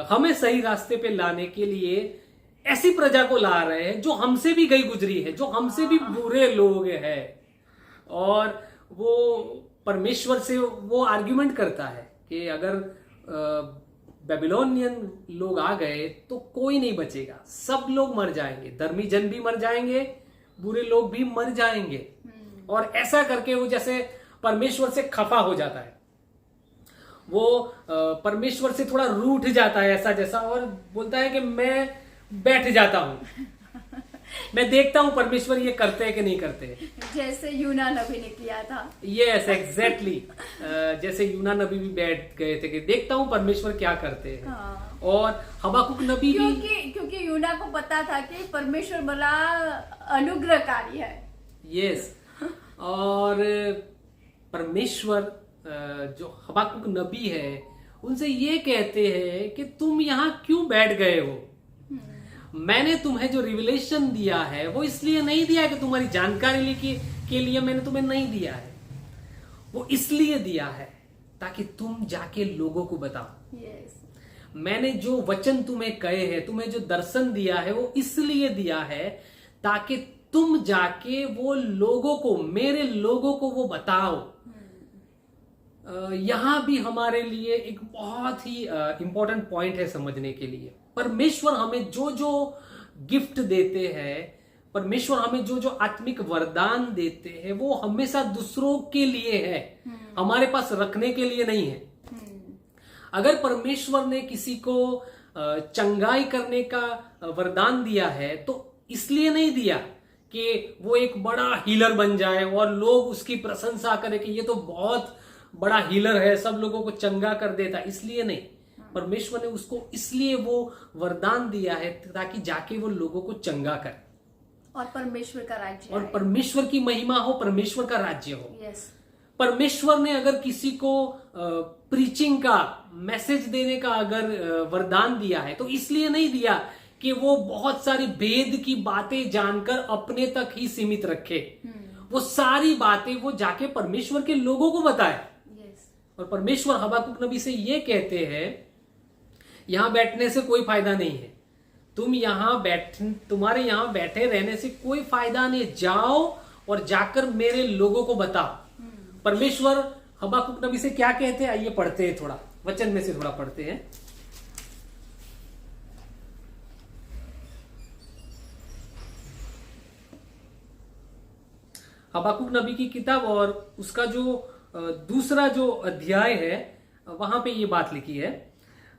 हमें सही रास्ते पे लाने के लिए ऐसी प्रजा को ला रहे हैं जो हमसे भी गई गुजरी है, जो हमसे भी बुरे लोग हैं। और वो परमेश्वर से वो आर्ग्यूमेंट करता है कि अगर बेबीलोनियन लोग आ गए तो कोई नहीं बचेगा, सब लोग मर जाएंगे, धर्मी जन भी मर जाएंगे, बुरे लोग भी मर जाएंगे। और ऐसा करके वो जैसे परमेश्वर से खफा हो जाता है, वो परमेश्वर से थोड़ा रूठ जाता है ऐसा जैसा, और बोलता है कि मैं बैठ जाता हूं, मैं देखता हूं परमेश्वर ये करते हैं कि नहीं करते, जैसे यूना नबी ने किया था। यस एग्जैक्टली, जैसे यूना नबी भी बैठ गए थे कि देखता हूं परमेश्वर क्या करते हैं। हाँ। और हबाकुक नबी भी, क्योंकि यूना को पता था कि परमेश्वर बड़ा अनुग्रहकारी है। यस। और परमेश्वर जो हबाकुक नबी है उनसे ये कहते हैं कि तुम यहाँ क्यों बैठ गए हो? मैंने तुम्हें जो रिविलेशन दिया है वो इसलिए नहीं दिया है कि तुम्हारी जानकारी के लिए मैंने तुम्हें नहीं दिया है, वो इसलिए दिया है ताकि तुम जाके लोगों को बताओ। मैंने जो वचन तुम्हें कहे हैं, तुम्हें जो दर्शन दिया है वो इसलिए दिया है ताकि तुम जाके वो लोगों को, मेरे लोगों को वो बताओ। यहां भी हमारे लिए एक बहुत ही इंपॉर्टेंट पॉइंट है समझने के लिए। परमेश्वर हमें जो जो गिफ्ट देते हैं, परमेश्वर हमें जो जो आत्मिक वरदान देते हैं, वो हमेशा दूसरों के लिए है, हमारे पास रखने के लिए नहीं है। अगर परमेश्वर ने किसी को चंगाई करने का वरदान दिया है तो इसलिए नहीं दिया कि वो एक बड़ा हीलर बन जाए और लोग उसकी प्रशंसा करें कि ये तो बहुत बड़ा हीलर है, सब लोगों को चंगा कर देता, इसलिए नहीं। परमेश्वर ने उसको इसलिए वो वरदान दिया है ताकि जाके वो लोगों को चंगा करे और परमेश्वर का राज्य और परमेश्वर की महिमा हो, परमेश्वर का राज्य हो। परमेश्वर ने अगर किसी को प्रीचिंग का, मैसेज देने का अगर वरदान दिया है तो इसलिए नहीं दिया कि वो बहुत सारी भेद की बातें जानकर अपने तक ही सीमित रखे। वो सारी बातें वो जाके परमेश्वर के लोगों को बताए। और परमेश्वर हबाकुक नबी से ये कहते हैं, यहां बैठने से कोई फायदा नहीं है, तुम्हारे यहां बैठे रहने से कोई फायदा नहीं, जाओ और जाकर मेरे लोगों को बताओ। परमेश्वर हबाकुक नबी से क्या कहते हैं, आइए पढ़ते हैं, थोड़ा वचन में से थोड़ा पढ़ते हैं। हबाकुक नबी की किताब और उसका जो दूसरा जो अध्याय है वहां पे ये बात लिखी है।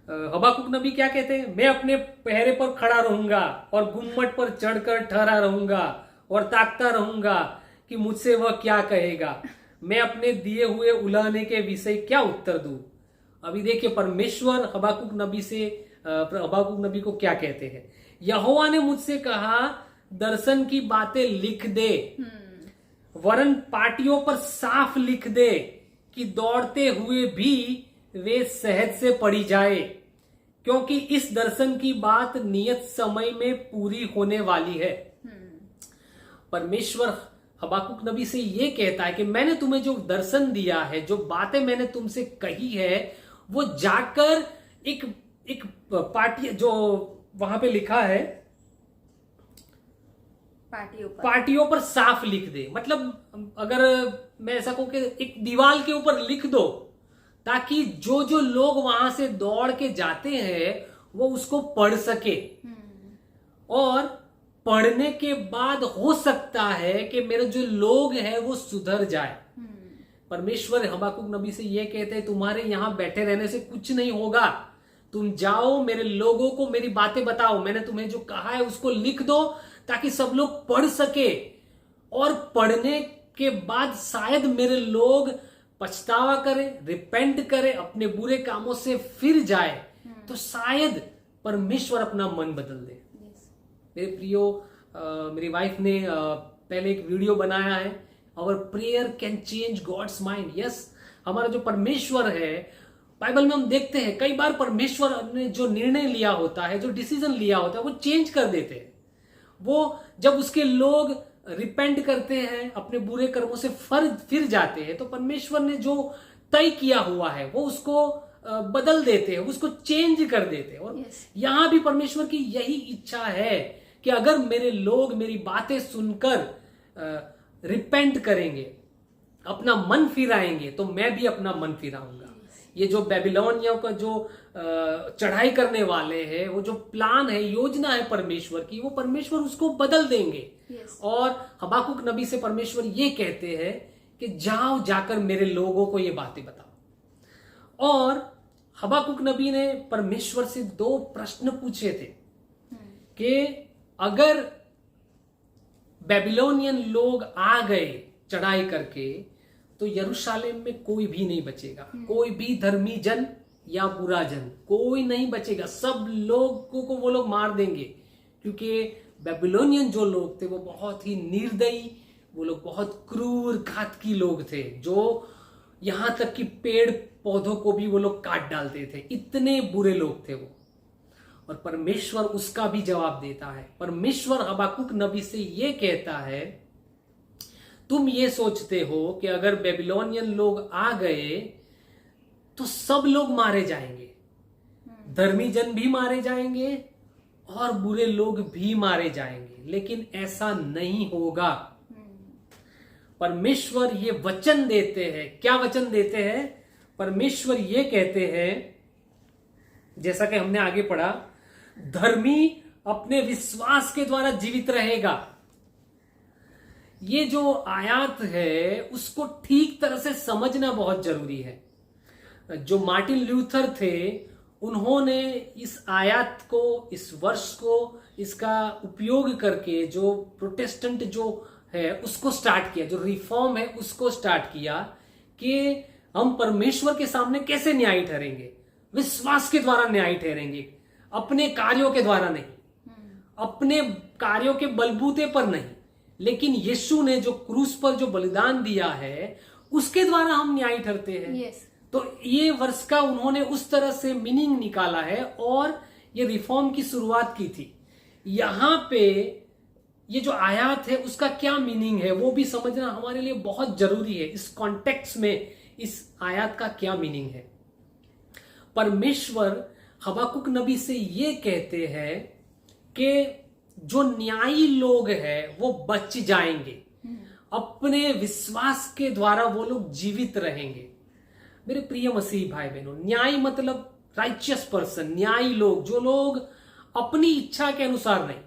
हबाकुक नबी क्या कहते हैं, मैं अपने पहरे पर खड़ा रहूंगा और गुम्मट पर चढ़कर ठहरा रहूंगा और ताकता रहूंगा कि मुझसे वह क्या कहेगा, मैं अपने दिए हुए उलाहने के विषय क्या उत्तर दूं। अभी देखिए परमेश्वर हबाकुक नबी को क्या कहते हैं, यहोवा ने मुझसे कहा दर्शन की बातें लिख दे, वरन पाटियों पर साफ लिख दे कि दौड़ते हुए भी वे सहज से पढ़ी जाए, क्योंकि इस दर्शन की बात नियत समय में पूरी होने वाली है। परमेश्वर हबाकुक नबी से ये कहता है कि मैंने तुम्हें जो दर्शन दिया है, जो बातें मैंने तुमसे कही है, वो जाकर एक पार्टी जो वहां पे लिखा है पार्टियों पर साफ लिख दे। मतलब अगर मैं ऐसा कहूं कि एक दीवार के ऊपर लिख दो ताकि जो जो लोग वहां से दौड़ के जाते हैं वो उसको पढ़ सके, और पढ़ने के बाद हो सकता है कि मेरे जो लोग हैं वो सुधर जाए। परमेश्वर हबाकुक नबी से ये कहते हैं तुम्हारे यहां बैठे रहने से कुछ नहीं होगा, तुम जाओ मेरे लोगों को मेरी बातें बताओ, मैंने तुम्हें जो कहा है उसको लिख दो ताकि सब लोग पढ़ सके, और पढ़ने के बाद शायद मेरे लोग पछतावा करें, रिपेंट करें, अपने बुरे कामों से फिर जाए, तो शायद परमेश्वर अपना मन बदल दे। मेरे प्रियो, मेरी वाइफ ने पहले एक वीडियो बनाया है, our prayer can change God's mind. Yes, हमारा जो परमेश्वर है, बाइबल में हम देखते हैं कई बार परमेश्वर ने जो निर्णय लिया होता है, जो डिसीजन लिया होता है, वो चेंज कर देते हैं। वो जब उसके लोग रिपेंट करते हैं, अपने बुरे कर्मों से फिर जाते हैं, तो परमेश्वर ने जो तय किया हुआ है वो उसको बदल देते हैं, उसको चेंज कर देते हैं। और यहां भी परमेश्वर की यही इच्छा है कि अगर मेरे लोग मेरी बातें सुनकर रिपेंट करेंगे, अपना मन फिराएंगे, तो मैं भी अपना मन फिराऊंगा। ये जो बेबीलोनियों का जो चढ़ाई करने वाले हैं, वो जो प्लान है, योजना है परमेश्वर की, वो परमेश्वर उसको बदल देंगे। और हबाकुक नबी से परमेश्वर ये कहते हैं कि जाओ, जाकर मेरे लोगों को ये बातें बताओ। और हबाकुक नबी ने परमेश्वर से 2 प्रश्न पूछे थे कि अगर बेबीलोनियन लोग आ गए चढ़ाई करके तो यरूशलेम में कोई भी नहीं बचेगा, कोई भी धर्मी जन या बुरा जन कोई नहीं बचेगा, सब लोगों को वो लोग मार देंगे, क्योंकि बेबीलोनियन जो लोग थे वो बहुत ही निर्दयी, वो लोग बहुत क्रूर घातकी लोग थे, जो यहां तक कि पेड़ पौधों को भी वो लोग काट डालते थे, इतने बुरे लोग थे वो। और परमेश्वर उसका भी जवाब देता है। परमेश्वर हबाकुक नबी से ये कहता है, तुम ये सोचते हो कि अगर बेबीलोनियन लोग आ गए तो सब लोग मारे जाएंगे, धर्मी जन भी मारे जाएंगे और बुरे लोग भी मारे जाएंगे, लेकिन ऐसा नहीं होगा। परमेश्वर ये वचन देते हैं। क्या वचन देते हैं? परमेश्वर ये कहते हैं, जैसा कि हमने आगे पढ़ा, धर्मी अपने विश्वास के द्वारा जीवित रहेगा। ये जो आयत है उसको ठीक तरह से समझना बहुत जरूरी है। जो मार्टिन लूथर थे, उन्होंने इस आयत को, इस वर्ष को, इसका उपयोग करके जो प्रोटेस्टेंट जो है उसको स्टार्ट किया, जो रिफॉर्म है उसको स्टार्ट किया कि हम परमेश्वर के सामने कैसे न्यायी ठहरेंगे। विश्वास के द्वारा न्यायी ठहरेंगे, अपने कार्यों के द्वारा नहीं, अपने कार्यों के बलबूते पर नहीं, लेकिन यीशु ने जो क्रूस पर जो बलिदान दिया है उसके द्वारा हम न्यायी ठहरते हैं। yes. तो ये वर्ष का उन्होंने उस तरह से मीनिंग निकाला है और ये रिफॉर्म की शुरुआत की थी। यहां पे ये जो आयत है उसका क्या मीनिंग है वो भी समझना हमारे लिए बहुत जरूरी है। इस कॉन्टेक्स्ट में इस आयत का क्या मीनिंग है? परमेश्वर हबाकुक नबी से ये कहते हैं कि जो न्यायी लोग हैं वो बच जाएंगे, अपने विश्वास के द्वारा वो लोग जीवित रहेंगे। मेरे प्रिय मसीह भाई बहनों, न्यायी मतलब राइचियस पर्सन, न्यायी लोग, जो लोग अपनी इच्छा के अनुसार नहीं,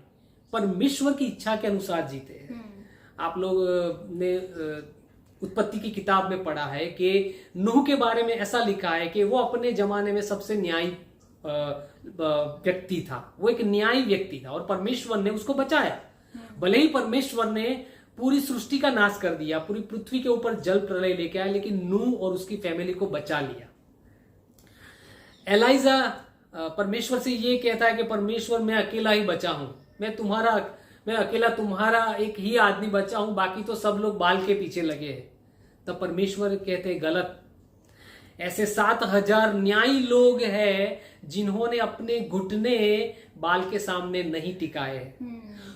परमेश्वर की इच्छा के अनुसार जीते हैं। आप लोग ने उत्पत्ति की किताब में पढ़ा है कि नूह के बारे में ऐसा लिखा है कि वो अपने जमाने में सबसे न्यायी व्यक्ति था, वो एक न्यायी व्यक्ति था और परमेश्वर ने उसको बचाया। भले ही परमेश्वर ने पूरी सृष्टि का नाश कर दिया, पूरी पृथ्वी के ऊपर जल प्रलय लेके आया, लेकिन नूह और उसकी फैमिली को बचा लिया। एलाइजा परमेश्वर से ये कहता है कि परमेश्वर मैं अकेला ही बचा हूं, मैं अकेला तुम्हारा एक ही आदमी बचा हूं, बाकी तो सब लोग बाल के पीछे लगे हैं। तब परमेश्वर कहते गलत, ऐसे 7000 न्यायी लोग हैं जिन्होंने अपने घुटने बाल के सामने नहीं टिकाए।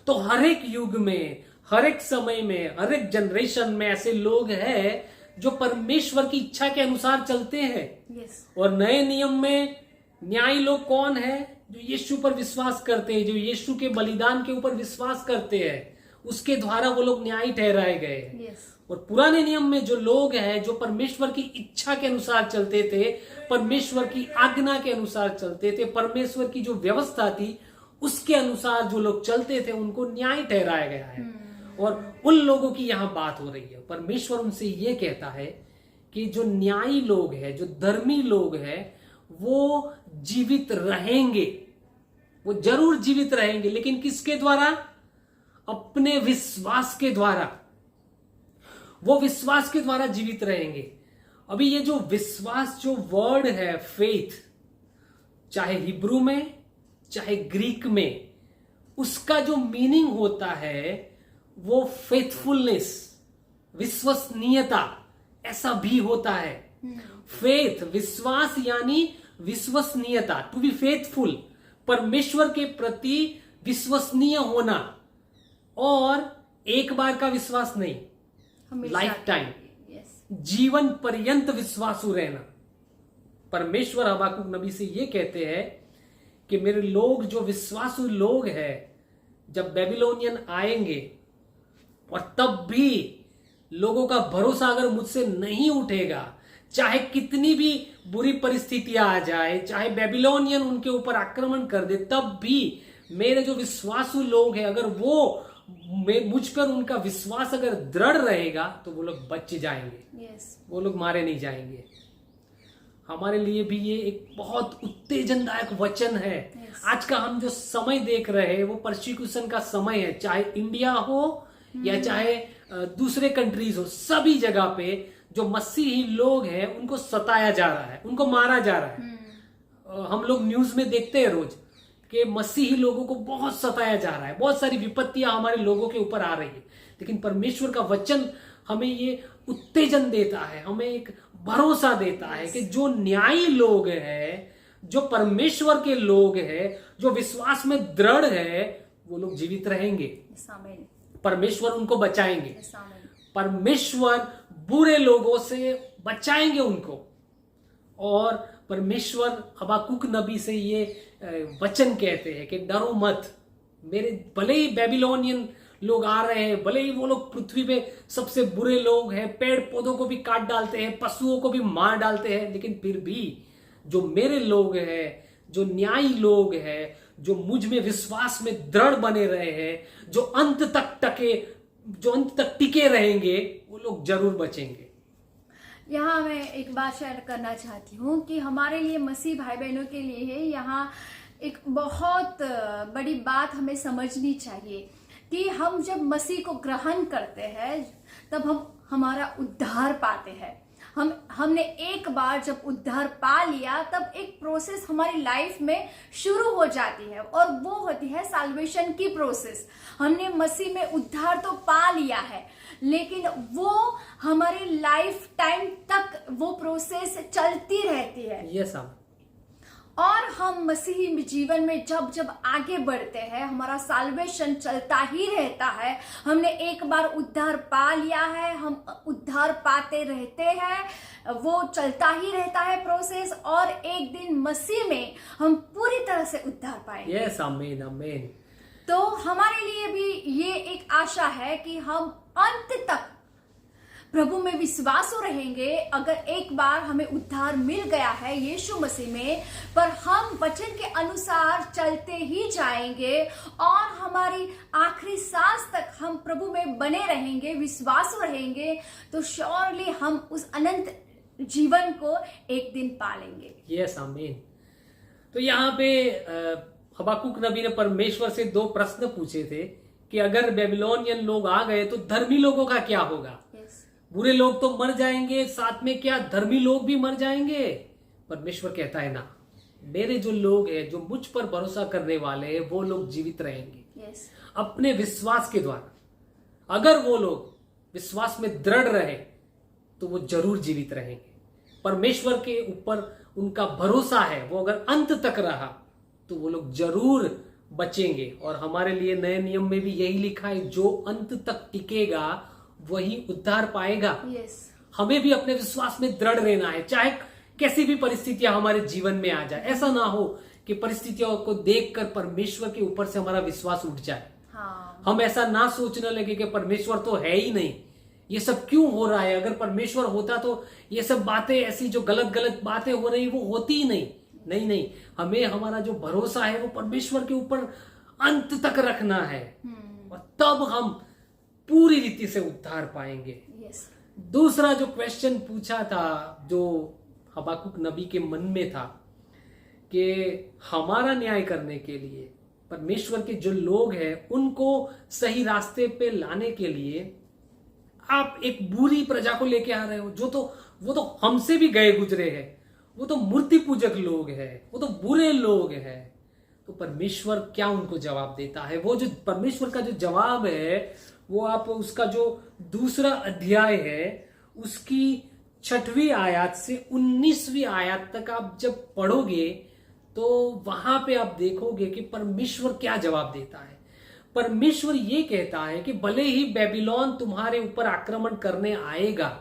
तो हर एक युग में, हर एक समय में, हर एक जनरेशन में ऐसे लोग हैं जो परमेश्वर की इच्छा के अनुसार चलते हैं। yes. और नए नियम में न्यायी लोग कौन है? जो यीशु पर विश्वास करते हैं, जो यीशु के बलिदान के ऊपर विश्वास करते हैं, उसके द्वारा वो लोग न्यायी ठहराए गए हैं। yes. और पुराने नियम में जो लोग हैं जो परमेश्वर की इच्छा के अनुसार चलते थे, परमेश्वर की आज्ञा के अनुसार चलते थे, परमेश्वर की जो व्यवस्था थी उसके अनुसार जो लोग चलते थे, उनको न्याय ठहराया गया है। और उन लोगों की यहां बात हो रही है। परमेश्वर उनसे ये कहता है कि जो न्यायी लोग हैं, जो धर्मी लोग हैं, वो जीवित रहेंगे, वो जरूर जीवित रहेंगे, लेकिन किसके द्वारा? अपने विश्वास के द्वारा। वो विश्वास के द्वारा जीवित रहेंगे। अभी ये जो विश्वास, जो वर्ड है फेथ, चाहे हिब्रू में चाहे ग्रीक में, उसका जो मीनिंग होता है वो फेथफुलनेस, विश्वसनीयता, ऐसा भी होता है। फेथ, विश्वास यानी विश्वसनीयता, टू बी फेथफुल, परमेश्वर के प्रति विश्वसनीय होना। और एक बार का विश्वास नहीं, लाइफ टाइम, जीवन पर्यंत विश्वासु रहना। परमेश्वर हबाकुक नबी से ये कहते हैं कि मेरे लोग, जो विश्वासु लोग हैं, जब बेबीलोनियन आएंगे और तब भी लोगों का भरोसा अगर मुझसे नहीं उठेगा, चाहे कितनी भी बुरी परिस्थितियां आ जाए, चाहे बेबीलोनियन उनके ऊपर आक्रमण कर दे, तब भी मेरे जो विश्वासु लोग हैं, अगर वो मुझ पर उनका विश्वास अगर दृढ़ रहेगा तो वो लोग बच जाएंगे। yes. वो लोग मारे नहीं जाएंगे। हमारे लिए भी ये एक बहुत उत्तेजनदायक वचन है। yes. आज का हम जो समय देख रहे हैं वो परसिक्यूशन का समय है, चाहे इंडिया हो या चाहे दूसरे कंट्रीज हो, सभी जगह पे जो मसीही लोग हैं उनको सताया जा रहा है, उनको मारा जा रहा है। हम लोग न्यूज में देखते हैं रोज कि मसीही लोगों को बहुत सताया जा रहा है, बहुत सारी विपत्तियां हमारे लोगों के ऊपर आ रही है। लेकिन परमेश्वर का वचन हमें ये उत्तेजन देता है, हमें एक भरोसा देता है कि जो न्यायी लोग हैं, जो परमेश्वर के लोग हैं, जो विश्वास में दृढ़ है, वो लोग जीवित रहेंगे। परमेश्वर उनको बचाएंगे। परमेश्वर बुरे लोगों से बचाएंगे उनको। और परमेश्वर हबाकुक नबी से ये वचन कहते हैं कि डरो मत, मेरे भले ही बेबीलोनियन लोग आ रहे हैं, भले ही वो लोग पृथ्वी पे सबसे बुरे लोग हैं, पेड़ पौधों को भी काट डालते हैं, पशुओं को भी मार डालते हैं, लेकिन फिर भी जो मेरे लोग हैं, जो न्यायी लोग हैं, जो मुझ में विश्वास में दृढ़ बने रहे हैं, जो अंत तक टिके रहेंगे, वो लोग जरूर बचेंगे। यहाँ मैं एक बात शेयर करना चाहती हूँ कि हमारे लिए, मसीह भाई बहनों के लिए है, यहाँ एक बहुत बड़ी बात हमें समझनी चाहिए कि हम जब मसीह को ग्रहण करते हैं तब हम हमारा उद्धार पाते हैं। हमने एक बार जब उद्धार पा लिया तब एक प्रोसेस हमारी लाइफ में शुरू हो जाती है और वो होती है साल्वेशन की प्रोसेस। हमने मसीह में उद्धार तो पा लिया है, लेकिन वो हमारी लाइफ टाइम तक वो प्रोसेस चलती रहती है। यस और हम मसीही जीवन में जब जब आगे बढ़ते हैं, हमारा साल्वेशन चलता ही रहता है। हमने एक बार उद्धार पा लिया है, हम उद्धार पाते रहते हैं, वो चलता ही रहता है प्रोसेस, और एक दिन मसीह में हम पूरी तरह से उद्धार पाएंगे। यस, आमीन आमीन। तो हमारे लिए भी ये एक आशा है कि हम अंत तक प्रभु में विश्वासु रहेंगे। अगर एक बार हमें उद्धार मिल गया है यीशु मसीह में, पर हम वचन के अनुसार चलते ही जाएंगे और हमारी आखिरी सांस तक हम प्रभु में बने रहेंगे, विश्वासु रहेंगे, तो श्योरली हम उस अनंत जीवन को एक दिन पालेंगे। यस आमीन। तो यहाँ पे हबाकुक नबी ने परमेश्वर से 2 प्रश्न पूछे थे कि अगर बेबीलोनियन लोग आ गए तो धर्मी लोगों का क्या होगा। बुरे लोग तो मर जाएंगे, साथ में क्या धर्मी लोग भी मर जाएंगे। परमेश्वर कहता है ना, मेरे जो लोग हैं, जो मुझ पर भरोसा करने वाले हैं, वो लोग जीवित रहेंगे। अपने विश्वास के द्वारा। अगर वो लोग विश्वास में दृढ़ रहे तो वो जरूर जीवित रहेंगे। परमेश्वर के ऊपर उनका भरोसा है, वो अगर अंत तक रहा तो वो लोग जरूर बचेंगे। और हमारे लिए नए नियम में भी यही लिखा है, जो अंत तक टिकेगा वही उद्धार पाएगा। हमें भी अपने विश्वास में दृढ़ रहना है, चाहे कैसी भी परिस्थितियां हमारे जीवन में आ जाए। ऐसा ना हो कि परिस्थितियों को देखकर परमेश्वर के ऊपर से हमारा विश्वास उठ जाए। हम ऐसा ना सोचने लगे कि परमेश्वर तो है ही नहीं, ये सब क्यों हो रहा है। अगर परमेश्वर होता तो ये सब बातें, ऐसी जो गलत गलत बातें हो रही, वो होती ही नहीं। नहीं, हमें हमारा जो भरोसा है वो परमेश्वर के ऊपर अंत तक रखना है, और तब हम पूरी रीति से उद्धार पाएंगे। दूसरा जो क्वेश्चन पूछा था, जो हबाकुक नबी के मन में था, कि हमारा न्याय करने के लिए परमेश्वर के जो लोग हैं उनको सही रास्ते पे लाने के लिए आप एक बुरी प्रजा को लेके आ रहे हो, वो तो हमसे भी गए गुजरे हैं, वो तो मूर्ति पूजक लोग हैं, वो तो बुरे लोग हैं। तो परमेश्वर क्या उनको जवाब देता है? वो जो परमेश्वर का जो जवाब है, वो आप उसका जो 2 अध्याय है, उसकी 6वीं आयत से 19वीं आयत तक आप जब पढ़ोगे तो वहां पे आप देखोगे कि परमेश्वर क्या जवाब देता है। परमेश्वर ये कहता है कि भले ही बेबीलोन तुम्हारे ऊपर आक्रमण करने आएगा,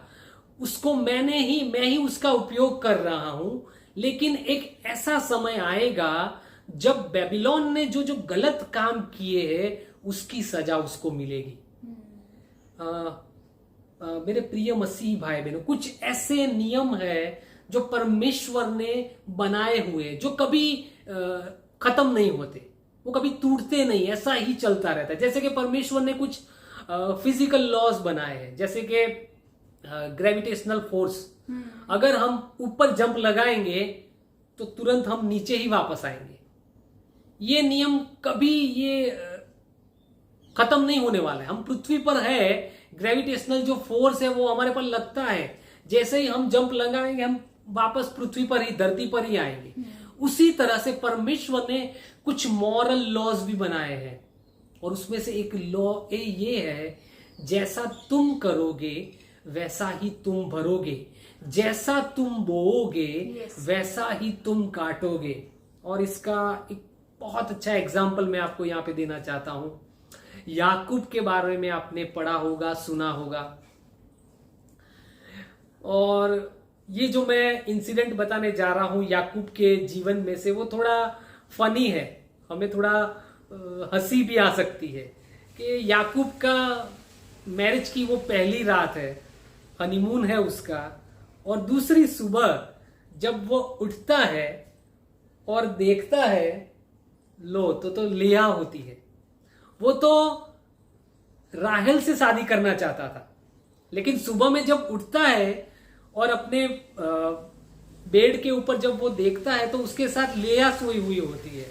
उसको मैं ही उसका उपयोग कर रहा हूं, लेकिन एक ऐसा समय आएगा जब बेबीलोन ने जो गलत काम किए हैं उसकी सजा उसको मिलेगी। मेरे प्रिय मसीह भाई बहनों, कुछ ऐसे नियम है जो परमेश्वर ने बनाए हुए, जो कभी खत्म नहीं होते, वो कभी टूटते नहीं, ऐसा ही चलता रहता है। जैसे कि परमेश्वर ने कुछ फिजिकल लॉज बनाए हैं, जैसे कि ग्रेविटेशनल फोर्स। अगर हम ऊपर जंप लगाएंगे तो तुरंत हम नीचे ही वापस आएंगे। ये नियम कभी खत्म नहीं होने वाला है। हम पृथ्वी पर है, ग्रेविटेशनल जो फोर्स है वो हमारे पर लगता है, जैसे ही हम जंप लगाएंगे हम वापस पृथ्वी पर ही, धरती पर ही आएंगे। उसी तरह से परमेश्वर ने कुछ मॉरल लॉज भी बनाए हैं, और उसमें से एक लॉ ये है, जैसा तुम करोगे वैसा ही तुम भरोगे, जैसा तुम बोओगे Yes. वैसा ही तुम काटोगे। और इसका एक बहुत अच्छा एग्जाम्पल मैं आपको यहाँ पे देना चाहता हूं। याकूब के बारे में आपने पढ़ा होगा, सुना होगा। और ये जो मैं इंसिडेंट बताने जा रहा हूं याकूब के जीवन में से, वो थोड़ा फनी है, हमें थोड़ा हंसी भी आ सकती है कि याकूब का मैरिज की वो पहली रात है, हनीमून है उसका, और दूसरी सुबह जब वो उठता है और देखता है, लो तो लिया होती है। वो तो राहेल से शादी करना चाहता था, लेकिन सुबह में जब उठता है और अपने बेड के ऊपर जब वो देखता है तो उसके साथ लेया सोई हुई होती है।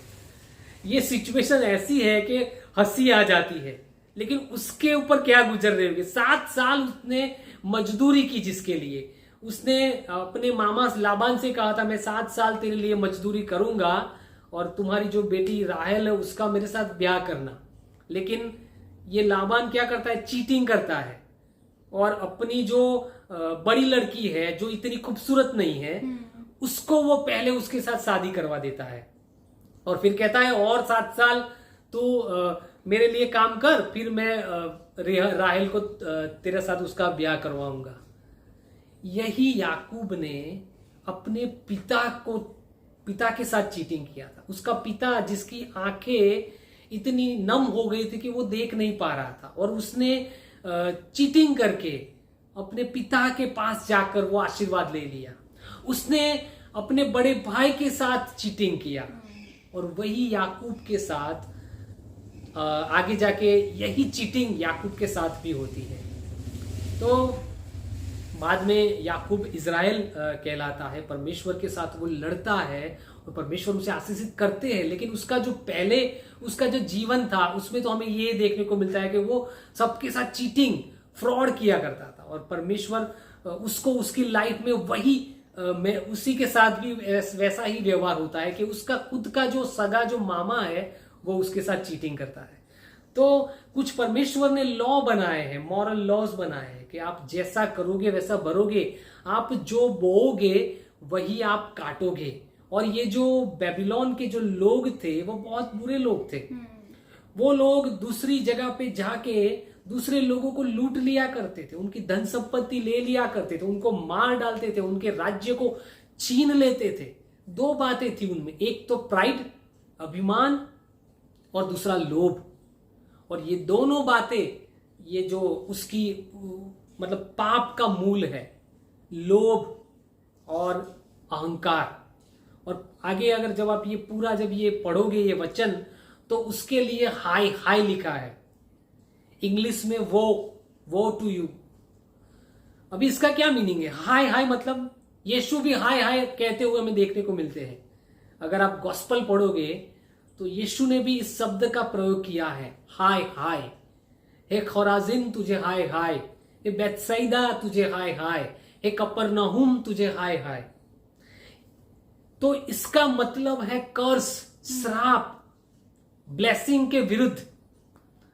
ये सिचुएशन ऐसी है कि हंसी आ जाती है, लेकिन उसके ऊपर क्या गुजर रहे होंगे। 7 साल उसने मजदूरी की, जिसके लिए उसने अपने मामा लाबान से कहा था, मैं 7 साल तेरे लिए मजदूरी करूंगा और तुम्हारी जो बेटी राहेल है उसका मेरे साथ ब्याह करना। लेकिन ये लाबान क्या करता है, चीटिंग करता है और अपनी जो बड़ी लड़की है जो इतनी खूबसूरत नहीं है उसको वो पहले उसके साथ शादी करवा देता है और फिर कहता है और 7 साल तू मेरे लिए काम कर, फिर मैं राहेल को तेरे साथ उसका ब्याह करवाऊंगा। यही याकूब ने अपने पिता के साथ चीटिंग किया था। उसका पिता, जिसकी आंखें इतनी नम हो गई थी कि वो देख नहीं पा रहा था, और उसने चीटिंग करके अपने पिता के पास जाकर वो आशीर्वाद ले लिया। उसने अपने बड़े भाई के साथ चीटिंग किया, और वही याकूब के साथ आगे जाके यही चीटिंग याकूब के साथ भी होती है। तो बाद में याकूब इज़राइल कहलाता है, परमेश्वर के साथ वो लड़ता है और परमेश्वर उसे आशीषित करते हैं। लेकिन उसका जो जीवन था उसमें तो हमें ये देखने को मिलता है कि वो सबके साथ चीटिंग, फ्रॉड किया करता था, और परमेश्वर उसको उसकी लाइफ में उसी के साथ भी वैसा ही व्यवहार होता है कि उसका खुद का जो सगा जो मामा है वो उसके साथ चीटिंग करता है। तो कुछ परमेश्वर ने लॉ बनाए हैं, मॉरल लॉज बनाए हैं कि आप जैसा करोगे वैसा भरोगे, आप जो बोओगे वही आप काटोगे। और ये जो बेबीलोन के जो लोग थे वो बहुत बुरे लोग थे। वो लोग दूसरी जगह पे जाके दूसरे लोगों को लूट लिया करते थे, उनकी धन संपत्ति ले लिया करते थे, उनको मार डालते थे, उनके राज्य को छीन लेते थे। 2 बातें थी उनमें, एक तो प्राइड, अभिमान, और दूसरा लोभ। और ये दोनों बातें, ये जो उसकी मतलब पाप का मूल है, लोभ और अहंकार। और आगे अगर जब आप जब ये पढ़ोगे ये वचन, तो उसके लिए हाई लिखा है, इंग्लिश में वो टू यू। अभी इसका क्या मीनिंग है? हाई मतलब यीशु भी हाय कहते हुए हमें देखने को मिलते हैं। अगर आप गॉस्पल पढ़ोगे तो यीशु ने भी इस शब्द का प्रयोग किया है, हाय। हे खोराजिन तुझे हाय, हे बेतसैदा तुझे हाय, हे कफरनहूम तुझे हाय। तो इसका मतलब है कर्स, श्राप, ब्लेसिंग के विरुद्ध।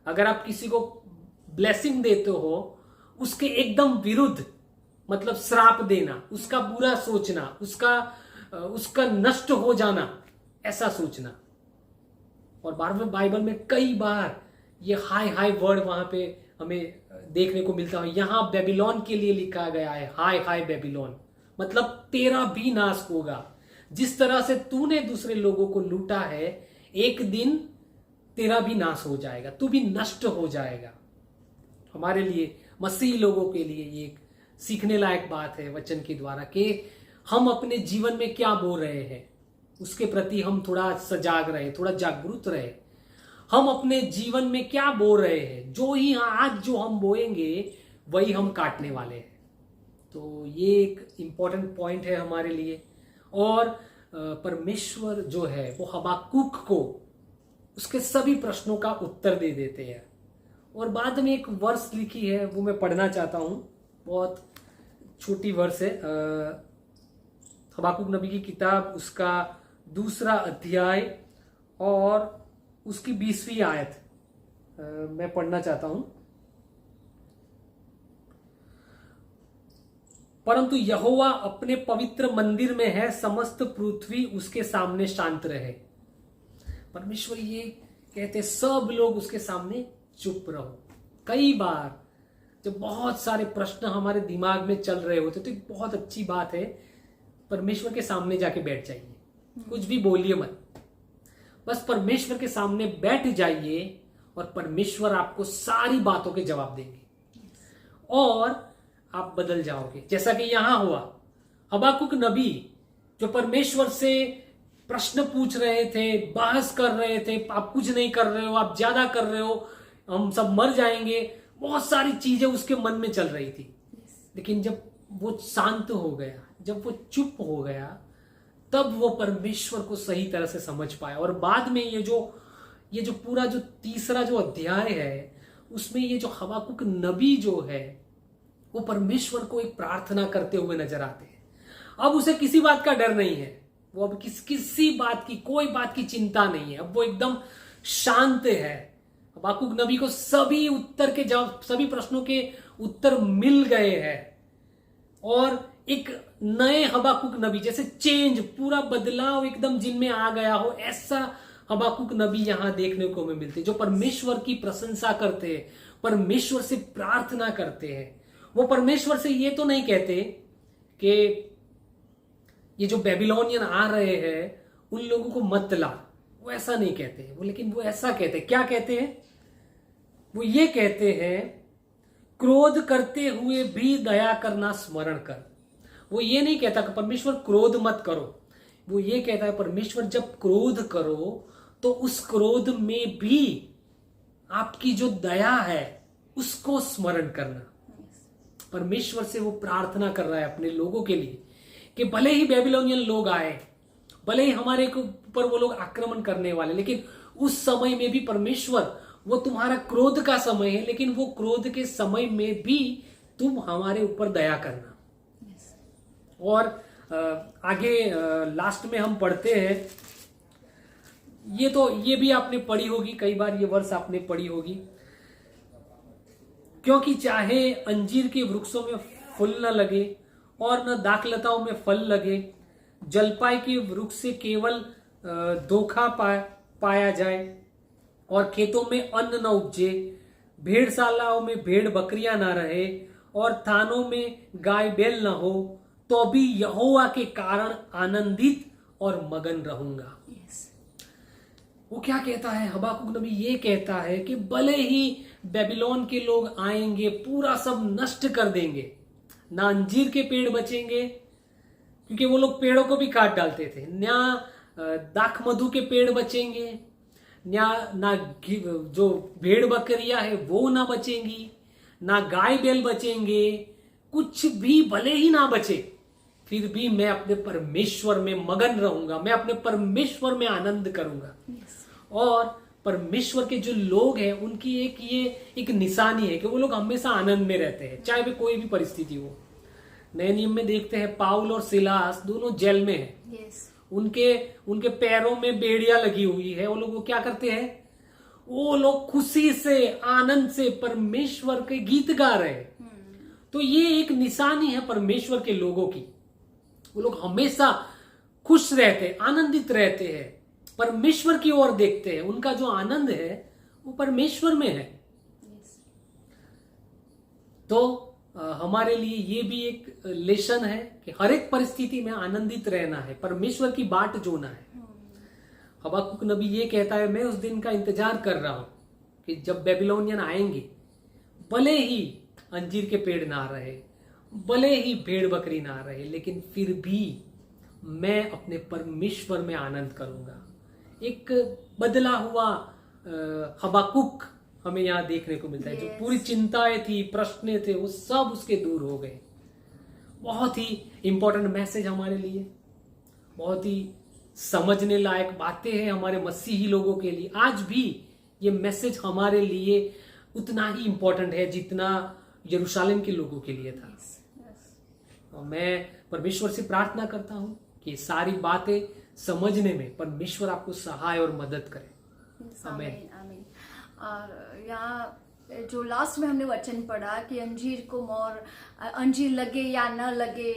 अगर आप किसी को ब्लेसिंग देते हो उसके एकदम विरुद्ध, मतलब श्राप देना, उसका बुरा सोचना, उसका नष्ट हो जाना, ऐसा सोचना। और बाइबल में कई बार ये हाय वर्ड वहां पे हमें देखने को मिलता है। यहां बेबीलोन के लिए लिखा गया है हाय बेबीलोन, मतलब तेरा भी नाश होगा। जिस तरह से तूने दूसरे लोगों को लूटा है, एक दिन तेरा भी नाश हो जाएगा, तू भी नष्ट हो जाएगा। हमारे लिए, मसीही लोगों के लिए ये एक सीखने लायक बात है वचन के द्वारा कि हम अपने जीवन में क्या बो रहे हैं उसके प्रति हम थोड़ा सजाग रहे, थोड़ा जागरूक रहे। हम अपने जीवन में क्या बो रहे हैं, आज जो हम बोएंगे वही हम काटने वाले हैं। तो ये एक इंपॉर्टेंट पॉइंट है हमारे लिए। और परमेश्वर जो है वो हबाक्कुक को उसके सभी प्रश्नों का उत्तर दे देते हैं। और बाद में एक वर्स लिखी है, वो मैं पढ़ना चाहता हूं, बहुत छोटी वर्स है। हबाक्कुक नबी की किताब, उसका 2 अध्याय और उसकी 20वीं आयत मैं पढ़ना चाहता हूं। परंतु यहोवा अपने पवित्र मंदिर में है, समस्त पृथ्वी उसके सामने शांत रहे। परमेश्वर ये कहते सब लोग उसके सामने चुप रहो। कई बार जब बहुत सारे प्रश्न हमारे दिमाग में चल रहे होते तो एक बहुत अच्छी बात है, परमेश्वर के सामने जाके बैठ जाइए, कुछ भी बोलिए मत, बस परमेश्वर के सामने बैठ जाइए और परमेश्वर आपको सारी बातों के जवाब देंगे और आप बदल जाओगे। जैसा कि यहां हुआ, हबाकुक नबी जो परमेश्वर से प्रश्न पूछ रहे थे, बहस कर रहे थे, आप कुछ नहीं कर रहे हो, आप ज्यादा कर रहे हो, हम सब मर जाएंगे, बहुत सारी चीजें उसके मन में चल रही थी। लेकिन जब वो शांत हो गया, जब वो चुप हो गया, तब वो परमेश्वर को सही तरह से समझ पाया। और बाद में ये जो पूरा जो तीसरा जो अध्याय है, उसमें ये जो हबाकुक नबी जो है वो परमेश्वर को एक प्रार्थना करते हुए नजर आते हैं। अब उसे किसी बात का डर नहीं है, वो अब किसी बात की, कोई बात की चिंता नहीं है, अब वो एकदम शांत है। हबाकुक नबी को सभी उत्तर के जवाब, सभी प्रश्नों के उत्तर मिल गए हैं और एक नए हबाकुक नबी, जैसे चेंज, पूरा बदलाव एकदम जिनमें आ गया हो, ऐसा हबाकुक नबी यहां देखने को हमें मिलते, जो परमेश्वर की प्रशंसा करते हैं, परमेश्वर से प्रार्थना करते हैं। वो परमेश्वर से ये तो नहीं कहते कि ये जो बेबीलोनियन आ रहे हैं उन लोगों को मत ला, वो ऐसा नहीं कहते वो, लेकिन वो ऐसा कहते, क्या कहते हैं? वो ये कहते हैं, क्रोध करते हुए भी दया करना स्मरण कर। वो ये नहीं कहता कि परमेश्वर क्रोध मत करो, वो ये कहता है परमेश्वर जब क्रोध करो तो उस क्रोध में भी आपकी जो दया है उसको स्मरण करना। परमेश्वर से वो प्रार्थना कर रहा है अपने लोगों के लिए कि भले ही बेबीलोनियन लोग आए, भले ही हमारे ऊपर वो लोग आक्रमण करने वाले, लेकिन उस समय में भी परमेश्वर, वो तुम्हारा क्रोध का समय है, लेकिन वो क्रोध के समय में भी तुम हमारे ऊपर दया करना। और आगे लास्ट में हम पढ़ते हैं, ये भी आपने पढ़ी होगी, कई बार ये वर्ष आपने पढ़ी होगी, क्योंकि चाहे अंजीर के वृक्षों में फूल न लगे और न दाखलताओं में फल लगे, जलपाई के वृक्ष से केवल धोखा पाया जाए और खेतों में अन्न न उपजे, भेड़शालाओं में भेड़ बकरियां न रहे और थानों में गाय बैल न हो, तो भी यहोवा के कारण आनंदित और मगन रहूंगा। वो क्या कहता है? हबाकुक नबी ये कहता है कि भले ही बेबीलोन के लोग आएंगे, पूरा सब नष्ट कर देंगे, ना अंजीर के पेड़ बचेंगे, क्योंकि वो लोग पेड़ों को भी काट डालते थे, ना दाख मधु के पेड़ बचेंगे, ना जो भेड़ बकरियां है वो ना बचेंगी, ना गाय बैल बचेंगे, कुछ भी भले ही ना बचे, फिर भी मैं अपने परमेश्वर में मगन रहूंगा, मैं अपने परमेश्वर में आनंद करूंगा। और परमेश्वर के जो लोग हैं उनकी एक निशानी है कि वो लोग हमेशा आनंद में रहते हैं, चाहे वे कोई भी परिस्थिति हो। नए नियम में देखते हैं पाउल और सिलास दोनों जेल में हैं। उनके पैरों में बेड़ियां लगी हुई है। वो लोग क्या करते हैं? वो लोग खुशी से, आनंद से परमेश्वर के गीत गा रहे हैं। तो ये एक निशानी है परमेश्वर के लोगों की। वो लोग हमेशा खुश रहते हैं, आनंदित रहते हैं, परमेश्वर की ओर देखते हैं, उनका जो आनंद है वो परमेश्वर में है। तो हमारे लिए ये भी एक लेसन है कि हर एक परिस्थिति में आनंदित रहना है, परमेश्वर की बाट जोना है। हबाकुक नबी ये कहता है, मैं उस दिन का इंतजार कर रहा हूं कि जब बेबीलोनियन आएंगे, भले ही अंजीर के पेड़ ना रहे, भले ही भेड़ बकरी ना रहे, लेकिन फिर भी मैं अपने परमेश्वर में आनंद करूंगा। एक बदला हुआ हबाकुक हमें यहाँ देखने को मिलता है। जो पूरी चिंताएं थी, प्रश्न थे, वो सब उसके दूर हो गए। बहुत ही इंपॉर्टेंट मैसेज हमारे लिए, बहुत ही समझने लायक बातें हैं हमारे मसीही लोगों के लिए। आज भी ये मैसेज हमारे लिए उतना ही इंपॉर्टेंट है जितना यरूशलेम के लोगों के लिए था। और मैं परमेश्वर से प्रार्थना करता हूं कि सारी बातें समझने में परमेश्वर आपको सहाय और मदद करे। आमीन आमीन। और यहाँ जो लास्ट में हमने वचन पढ़ा कि अंजीर को मोर अंजीर लगे या न लगे,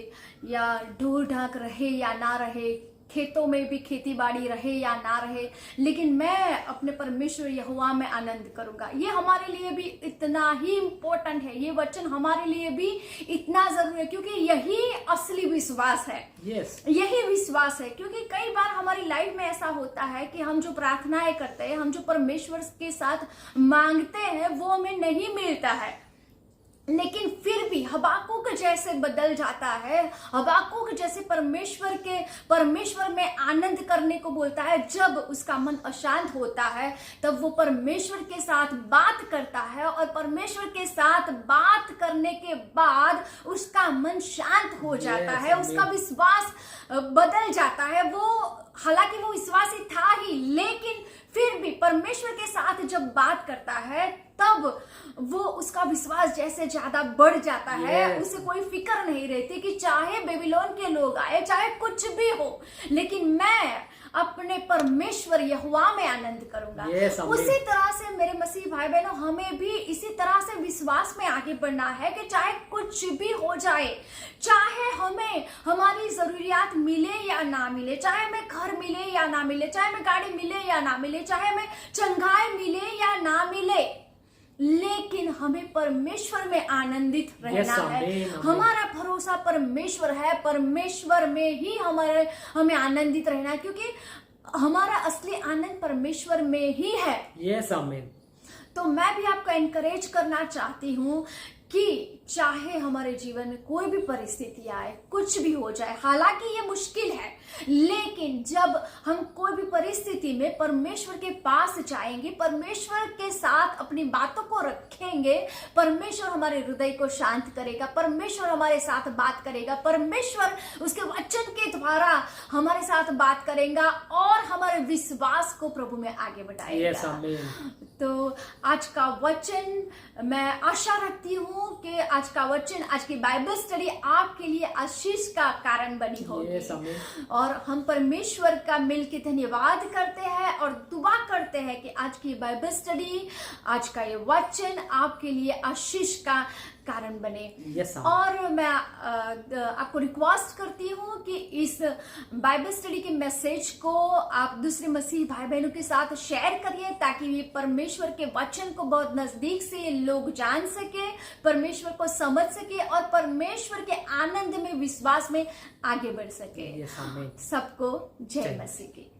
या ढूंढ ढाक रहे या ना रहे, खेतों में भी खेती बाड़ी रहे या ना रहे, लेकिन मैं अपने परमेश्वर यहोवा में आनंद करूंगा। ये हमारे लिए भी इतना ही इम्पोर्टेंट है, ये वचन हमारे लिए भी इतना जरूरी है, क्योंकि यही असली विश्वास है। यही विश्वास है, क्योंकि कई बार हमारी लाइफ में ऐसा होता है कि हम जो प्रार्थनाएं करते हैं, हम जो परमेश्वर के साथ मांगते हैं, वो हमें नहीं मिलता है, लेकिन फिर भी हबाकुक जैसे बदल जाता है। हबाकुक जैसे परमेश्वर में आनंद करने को बोलता है। जब उसका मन अशांत होता है, तब वो परमेश्वर के साथ बात करता है, और परमेश्वर के साथ बात करने के बाद उसका मन शांत हो जाता है, उसका विश्वास बदल जाता है। वो हालांकि वो विश्वासी था ही, लेकिन फिर भी परमेश्वर के साथ जब बात करता है, तब वो उसका विश्वास जैसे ज्यादा बढ़ जाता है। उसे कोई फिक्र नहीं रहती कि चाहे बेबीलोन के लोग आए, चाहे कुछ भी हो, लेकिन मैं अपने परमेश्वर यहोवा में आनंद करूंगा। उसी तरह से मेरे मसीह भाई बहनों, हमें भी इसी तरह से विश्वास में आगे बढ़ना है कि चाहे कुछ भी हो जाए, चाहे हमें हमारी जरूरियात मिले या ना मिले, चाहे हमें घर मिले या ना मिले, चाहे हमें गाड़ी मिले या ना मिले, चाहे हमें चंगाई मिले या ना मिले, लेकिन हमें परमेश्वर में आनंदित रहना है। हमारा भरोसा परमेश्वर है, परमेश्वर में ही हमें आनंदित रहना है, क्योंकि हमारा असली आनंद परमेश्वर में ही है। यस आमीन। तो मैं भी आपको एनकरेज करना चाहती हूँ कि चाहे हमारे जीवन में कोई भी परिस्थिति आए, कुछ भी हो जाए, हालांकि ये मुश्किल है, लेकिन जब हम कोई भी परिस्थिति में परमेश्वर के पास जाएंगे, परमेश्वर के साथ अपनी बातों को रखेंगे, परमेश्वर हमारे हृदय को शांत करेगा, परमेश्वर हमारे साथ बात करेगा, परमेश्वर उसके वचन के द्वारा हमारे साथ बात करेगा और हमारे विश्वास को प्रभु में आगे बढ़ाएगा। तो आज का वचन, मैं आशा रखती हूँ कि आज का वचन, आज की बाइबल स्टडी आपके लिए आशीष का कारण बनी होगी। और हम परमेश्वर का मिल के धन्यवाद करते हैं और दुआ करते हैं कि आज की बाइबल स्टडी, आज का ये वचन आपके लिए आशीष का कारण बने। और मैं आपको रिक्वेस्ट करती हूँ कि इस बाइबल स्टडी के मैसेज को आप दूसरे मसीह भाई बहनों के साथ शेयर करिए, ताकि ये परमेश्वर के वचन को बहुत नजदीक से लोग जान सके, परमेश्वर को समझ सके और परमेश्वर के आनंद में, विश्वास में आगे बढ़ सके। सबको जय मसीह की।